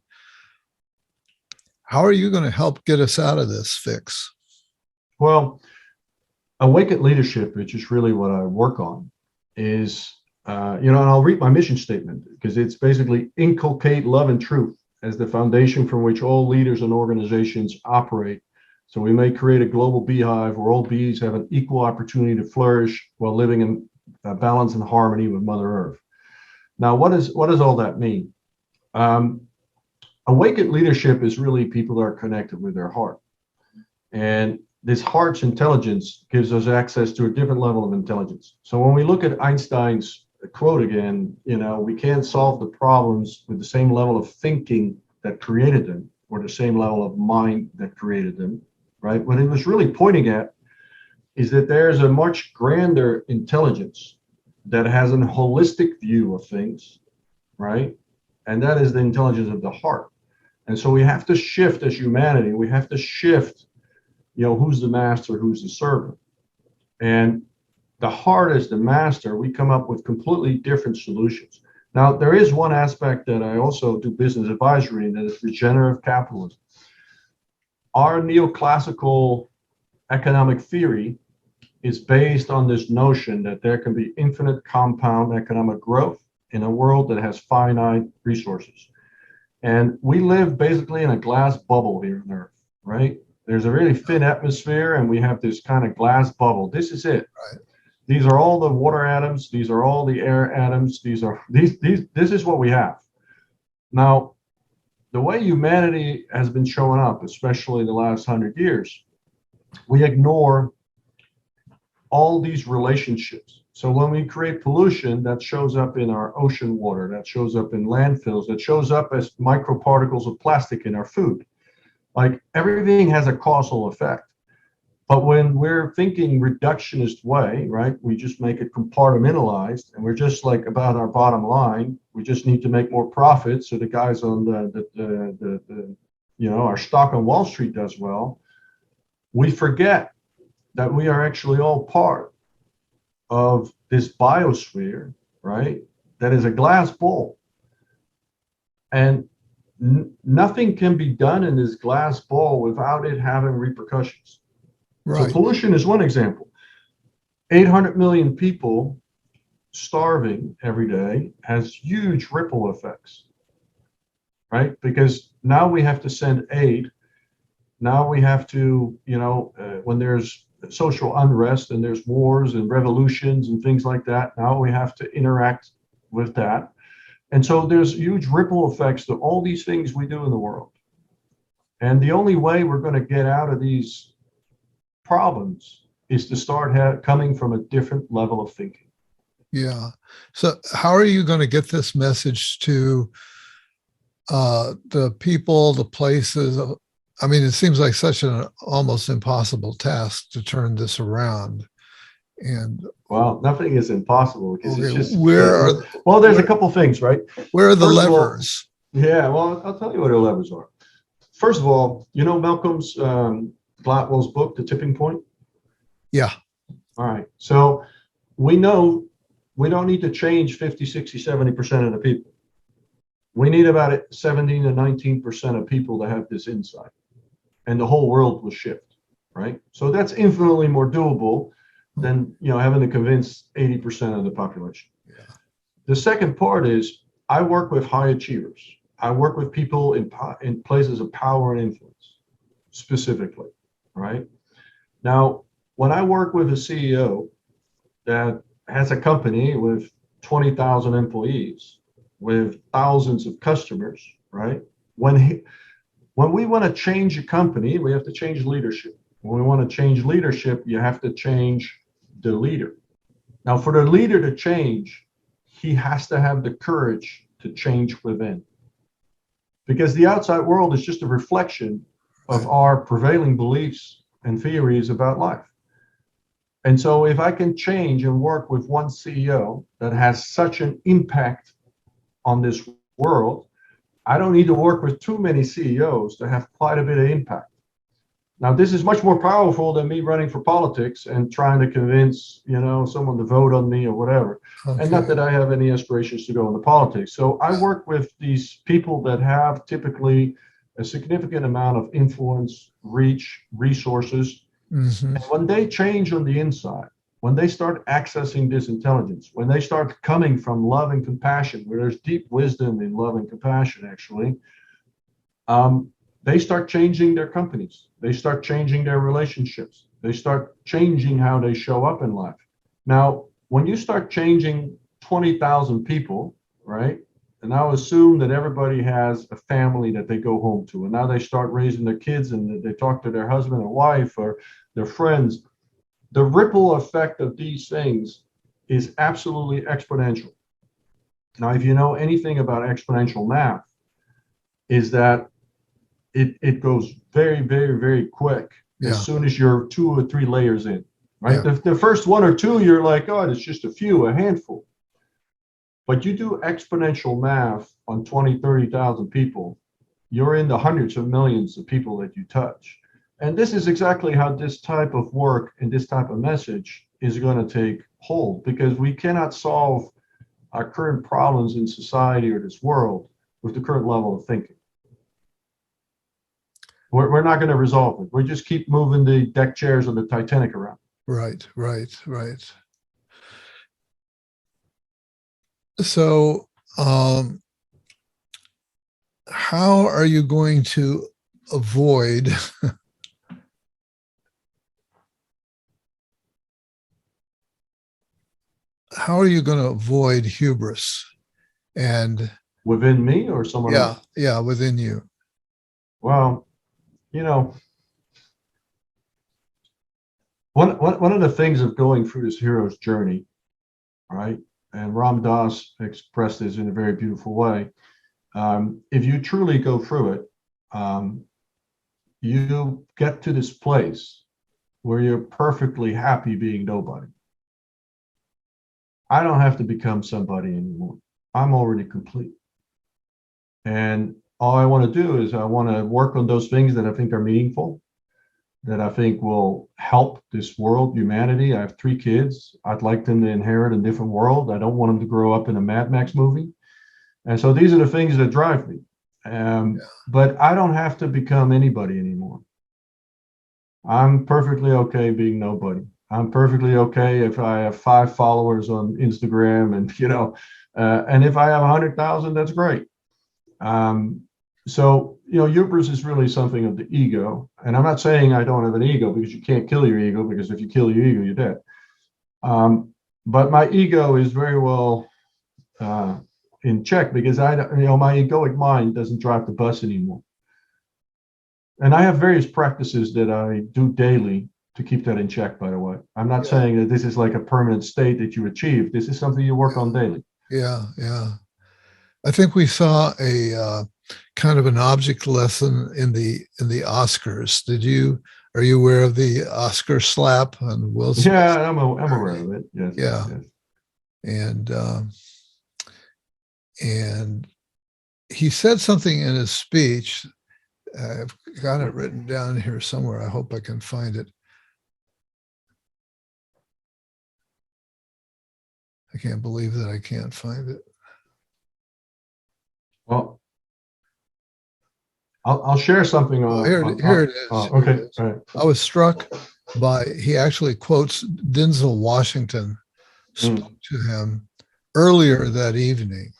[SPEAKER 1] How are you going to help get us out of this fix?
[SPEAKER 2] Well, awakened leadership, which is really what I work on, is, and I'll read my mission statement, because it's basically inculcate love and truth as the foundation from which all leaders and organizations operate. So we may create a global beehive where all bees have an equal opportunity to flourish while living in balance and harmony with Mother Earth. Now, what does all that mean? Um, Awakened leadership is really people that are connected with their heart. And this heart's intelligence gives us access to a different level of intelligence. So when we look at Einstein's quote again, we can't solve the problems with the same level of thinking that created them or the same level of mind that created them, right? What he was really pointing at is that there's a much grander intelligence that has a holistic view of things, right? And that is the intelligence of the heart. And so we have to shift as humanity. We have to shift, who's the master, who's the servant. And the heart as the master, we come up with completely different solutions. Now, there is one aspect that I also do business advisory in, that is regenerative capitalism. Our neoclassical economic theory is based on this notion that there can be infinite compound economic growth in a world that has finite resources. And we live basically in a glass bubble here on Earth, right? There's a really thin atmosphere, and we have this kind of glass bubble. This is it.
[SPEAKER 1] Right.
[SPEAKER 2] These are all the water atoms. These are all the air atoms. This is what we have. Now, the way humanity has been showing up, especially the last 100 years, we ignore all these relationships. So when we create pollution, that shows up in our ocean water, that shows up in landfills, that shows up as microparticles of plastic in our food. Like, everything has a causal effect. But when we're thinking reductionist way, right, we just make it compartmentalized, and we're just like about our bottom line. We just need to make more profit so the guys on our stock on Wall Street does well. We forget that we are actually all part of this biosphere, right? That is a glass bowl. And nothing can be done in this glass bowl without it having repercussions. Right. So pollution is one example. 800 million people starving every day has huge ripple effects, right? Because now we have to send aid. Now we have to, when there's social unrest and there's wars and revolutions and things like that, now we have to interact with that. And so there's huge ripple effects to all these things we do in the world. And the only way we're going to get out of these problems is to start coming from a different level of thinking.
[SPEAKER 1] Yeah. So how are you going to get this message to the people, the places? I mean, it seems like such an almost impossible task to turn this around. And
[SPEAKER 2] well, nothing is impossible, because it's just there's a couple things, right?
[SPEAKER 1] Where are the levers?
[SPEAKER 2] I'll tell you what the levers are. First of all, Malcolm's Gladwell's book, The Tipping Point?
[SPEAKER 1] Yeah.
[SPEAKER 2] All right. So we know we don't need to change 50, 60, 70% of the people. We need about 17 to 19% of people to have this insight, and the whole world will shift, right? So that's infinitely more doable than having to convince 80% of the population. Yeah. The second part is, I work with high achievers. I work with people in places of power and influence, specifically, right? Now, when I work with a CEO that has a company with 20,000 employees, with thousands of customers, right? When we want to change a company, we have to change leadership. When we want to change leadership, you have to change the leader. Now, for the leader to change, he has to have the courage to change within. Because the outside world is just a reflection of our prevailing beliefs and theories about life. And so if I can change and work with one CEO that has such an impact on this world, I don't need to work with too many CEOs to have quite a bit of impact. Now, this is much more powerful than me running for politics and trying to convince, someone to vote on me or whatever. Okay. And not that I have any aspirations to go into politics. So I work with these people that have typically a significant amount of influence, reach, resources. Mm-hmm. And when they change on the inside, when they start accessing this intelligence, when they start coming from love and compassion, where there's deep wisdom in love and compassion, actually, they start changing their companies. They start changing their relationships. They start changing how they show up in life. Now, when you start changing 20,000 people, right, and now assume that everybody has a family that they go home to. And now they start raising their kids and they talk to their husband or wife or their friends. The ripple effect of these things is absolutely exponential. Now, if you know anything about exponential math, is that it goes very, very, very quick as soon as you're 2 or 3 layers in, right? The first 1 or 2, you're like, oh, it's just a handful. But you do exponential math on 20, 30,000 people, you're in the hundreds of millions of people that you touch. And this is exactly how this type of work and this type of message is going to take hold, because we cannot solve our current problems in society or this world with the current level of thinking. We're not going to resolve it. We just keep moving the deck chairs of the Titanic around.
[SPEAKER 1] Right. So, how are you going to avoid hubris? And
[SPEAKER 2] within me or someone else?
[SPEAKER 1] Yeah, within you.
[SPEAKER 2] Well, you know, one of the things of going through this hero's journey, right? And Ram Dass expressed this in a very beautiful way. If you truly go through it, you get to this place where you're perfectly happy being nobody. I don't have to become somebody anymore. I'm already complete. And all I want to do is I want to work on those things that I think are meaningful, that I think will help this world, humanity. I have 3 kids. I'd like them to inherit a different world. I don't want them to grow up in a Mad Max movie. And so these are the things that drive me. But I don't have to become anybody anymore. I'm perfectly okay being nobody. I'm perfectly okay if I have 5 followers on Instagram, and and if I have 100,000, that's great. So, hubris is really something of the ego. And I'm not saying I don't have an ego, because you can't kill your ego, because if you kill your ego, you're dead. But my ego is very well in check, because my egoic mind doesn't drive the bus anymore. And I have various practices that I do daily to keep that in check, by the way. I'm not saying that this is like a permanent state that you achieve. This is something you work on daily.
[SPEAKER 1] Yeah. I think we saw a kind of an object lesson in the Oscars. Are you aware of the Oscar slap on Will Smith?
[SPEAKER 2] Yeah, I'm aware of it. Yes.
[SPEAKER 1] Yeah.
[SPEAKER 2] Yes.
[SPEAKER 1] And he said something in his speech. I've got it written down here somewhere. I hope I can find it. I can't believe that I can't find it.
[SPEAKER 2] Well, I'll share something.
[SPEAKER 1] Here it is.
[SPEAKER 2] Okay. All right.
[SPEAKER 1] I was struck by, he actually quotes Denzel Washington spoke to him earlier that evening.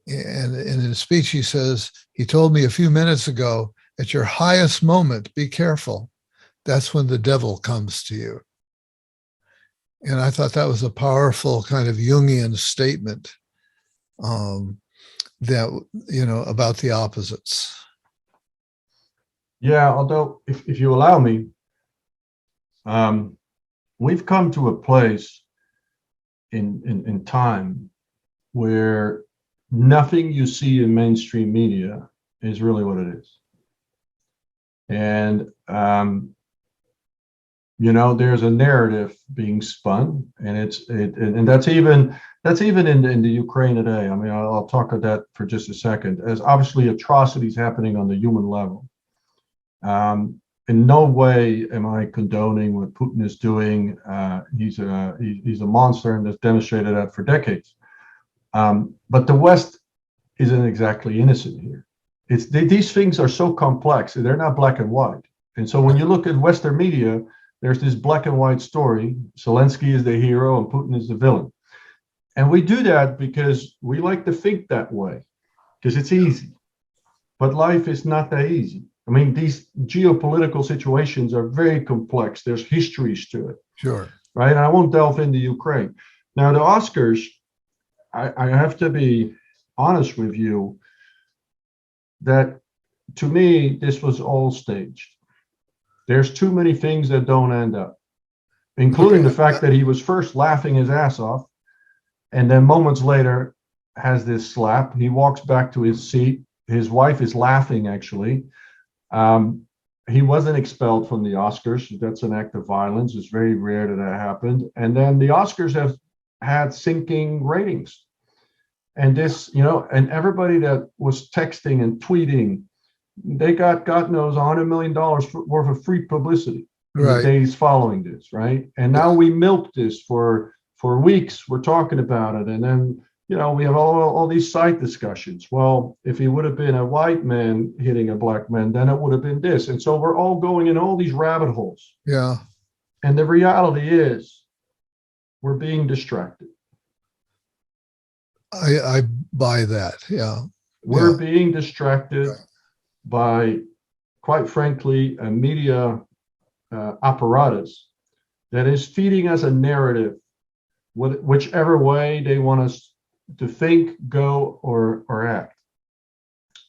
[SPEAKER 1] And in his speech, he says, he told me a few minutes ago, at your highest moment, be careful. That's when the devil comes to you. And I thought that was a powerful kind of Jungian statement that, about the opposites.
[SPEAKER 2] Yeah, although if you allow me, we've come to a place in time where nothing you see in mainstream media is really what it is. And there's a narrative being spun, and that's even in the Ukraine today. I mean, I'll talk about that for just a second. There's obviously atrocities happening on the human level. In no way am I condoning what Putin is doing. He's a monster, and has demonstrated that for decades. But the West isn't exactly innocent here. These things are so complex, they're not black and white. And so when you look at Western media, there's this black and white story. Zelensky is the hero and Putin is the villain. And we do that because we like to think that way, because it's easy. But life is not that easy. I mean, these geopolitical situations are very complex. There's histories to it.
[SPEAKER 1] Sure.
[SPEAKER 2] Right? And I won't delve into Ukraine. Now, the Oscars, I have to be honest with you that to me, this was all staged. There's too many things that don't end up, including
[SPEAKER 1] Okay.
[SPEAKER 2] the fact that he was first laughing his ass off and then moments later has this slap. He walks back to his seat. His wife is laughing, actually. Um, he wasn't expelled from the Oscars. That's an act of violence. It's very rare that that happened. And then the Oscars have had sinking ratings. And this, and everybody that was texting and tweeting, they got, God knows, $100 million worth of free publicity in the
[SPEAKER 1] Right.
[SPEAKER 2] days following this, right? And now
[SPEAKER 1] Yeah.
[SPEAKER 2] we milked this for weeks. We're talking about it, and then we have all these side discussions. Well, if he would have been a white man hitting a black man, then it would have been this. And so we're all going in all these rabbit holes.
[SPEAKER 1] Yeah.
[SPEAKER 2] And the reality is, we're being distracted.
[SPEAKER 1] I buy that. Yeah.
[SPEAKER 2] We're
[SPEAKER 1] Yeah.
[SPEAKER 2] being distracted by, quite frankly, a media apparatus that is feeding us a narrative, whichever way they want us to think, go, or act.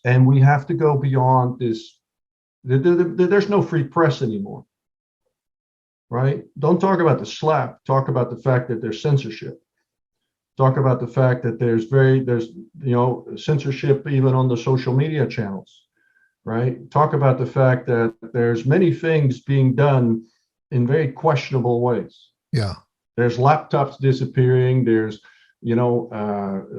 [SPEAKER 2] And we have to go beyond this. There's no free press anymore, right? Don't talk about the slap. Talk about the fact that there's censorship. Talk about the fact that there's censorship even on the social media channels, right? Talk about the fact that there's many things being done in very questionable ways.
[SPEAKER 1] Yeah.
[SPEAKER 2] There's laptops disappearing. There's,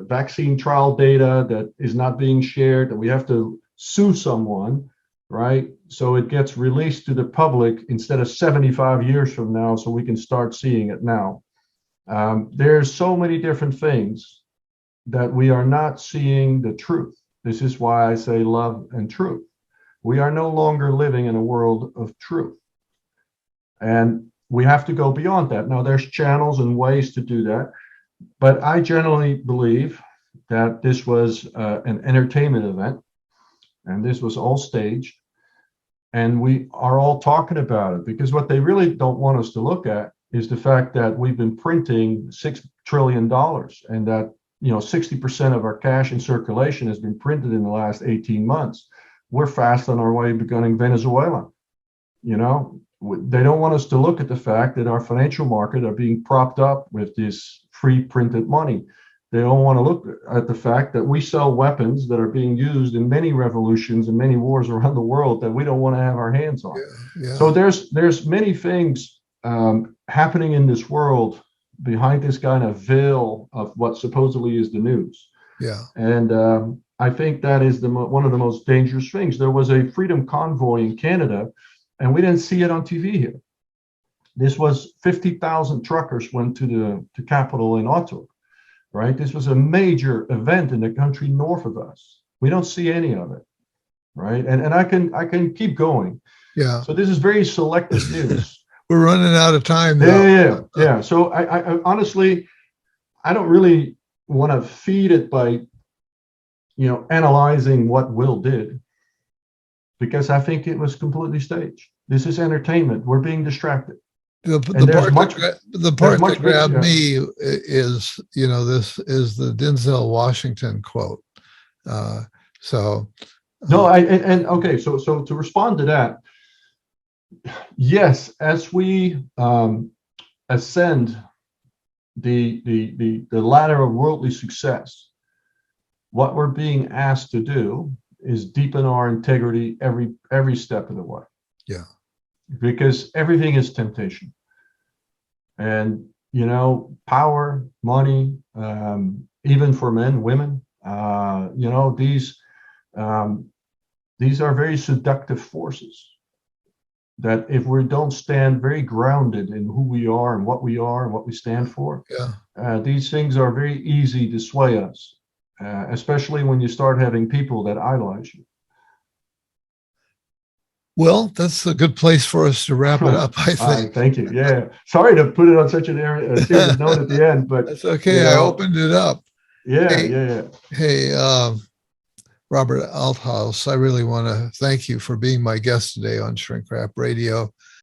[SPEAKER 2] vaccine trial data that is not being shared, that we have to sue someone, right? So it gets released to the public instead of 75 years from now, so we can start seeing it now. There's so many different things that we are not seeing the truth. This is why I say love and truth. We are no longer living in a world of truth. And we have to go beyond that. Now, there's channels and ways to do that. But I generally believe that this was an entertainment event, and this was all staged. And we are all talking about it because what they really don't want us to look at is the fact that we've been printing $6 trillion and that 60% of our cash in circulation has been printed in the last 18 months. We're fast on our way to becoming Venezuela. They don't want us to look at the fact that our financial market are being propped up with this free printed money. They don't want to look at the fact that we sell weapons that are being used in many revolutions and many wars around the world that we don't want to have our hands on.
[SPEAKER 1] Yeah.
[SPEAKER 2] So there's many things happening in this world behind this kind of veil of what supposedly is the news.
[SPEAKER 1] Yeah.
[SPEAKER 2] And I think that is one of the most dangerous things. There was a freedom convoy in Canada, and we didn't see it on TV here. This was 50,000 truckers went to the capital in Ottawa, right? This was a major event in the country north of us. We don't see any of it, right? And I can keep going.
[SPEAKER 1] Yeah.
[SPEAKER 2] So this is very selective news.
[SPEAKER 1] We're running out of time now.
[SPEAKER 2] Yeah. So I honestly, I don't really want to feed it by, analyzing what Will did, because I think it was completely staged. This is entertainment. We're being distracted.
[SPEAKER 1] The part that grabbed me is, this is the Denzel Washington quote. So
[SPEAKER 2] to respond to that, yes, as we ascend the ladder of worldly success, what we're being asked to do is deepen our integrity every step of the way.
[SPEAKER 1] Yeah.
[SPEAKER 2] Because everything is temptation. And, power, money, even for men, women, these are very seductive forces that if we don't stand very grounded in who we are and what we stand for, these things are very easy to sway us. Especially when you start having people that idolize you.
[SPEAKER 1] Well, that's a good place for us to wrap it up, I think.
[SPEAKER 2] Thank you. Yeah. Sorry to put it on such a serious note at the end, but
[SPEAKER 1] that's okay. I opened it up.
[SPEAKER 2] Yeah.
[SPEAKER 1] Hey, Robert Althuis, I really want to thank you for being my guest today on Shrink Rap Radio.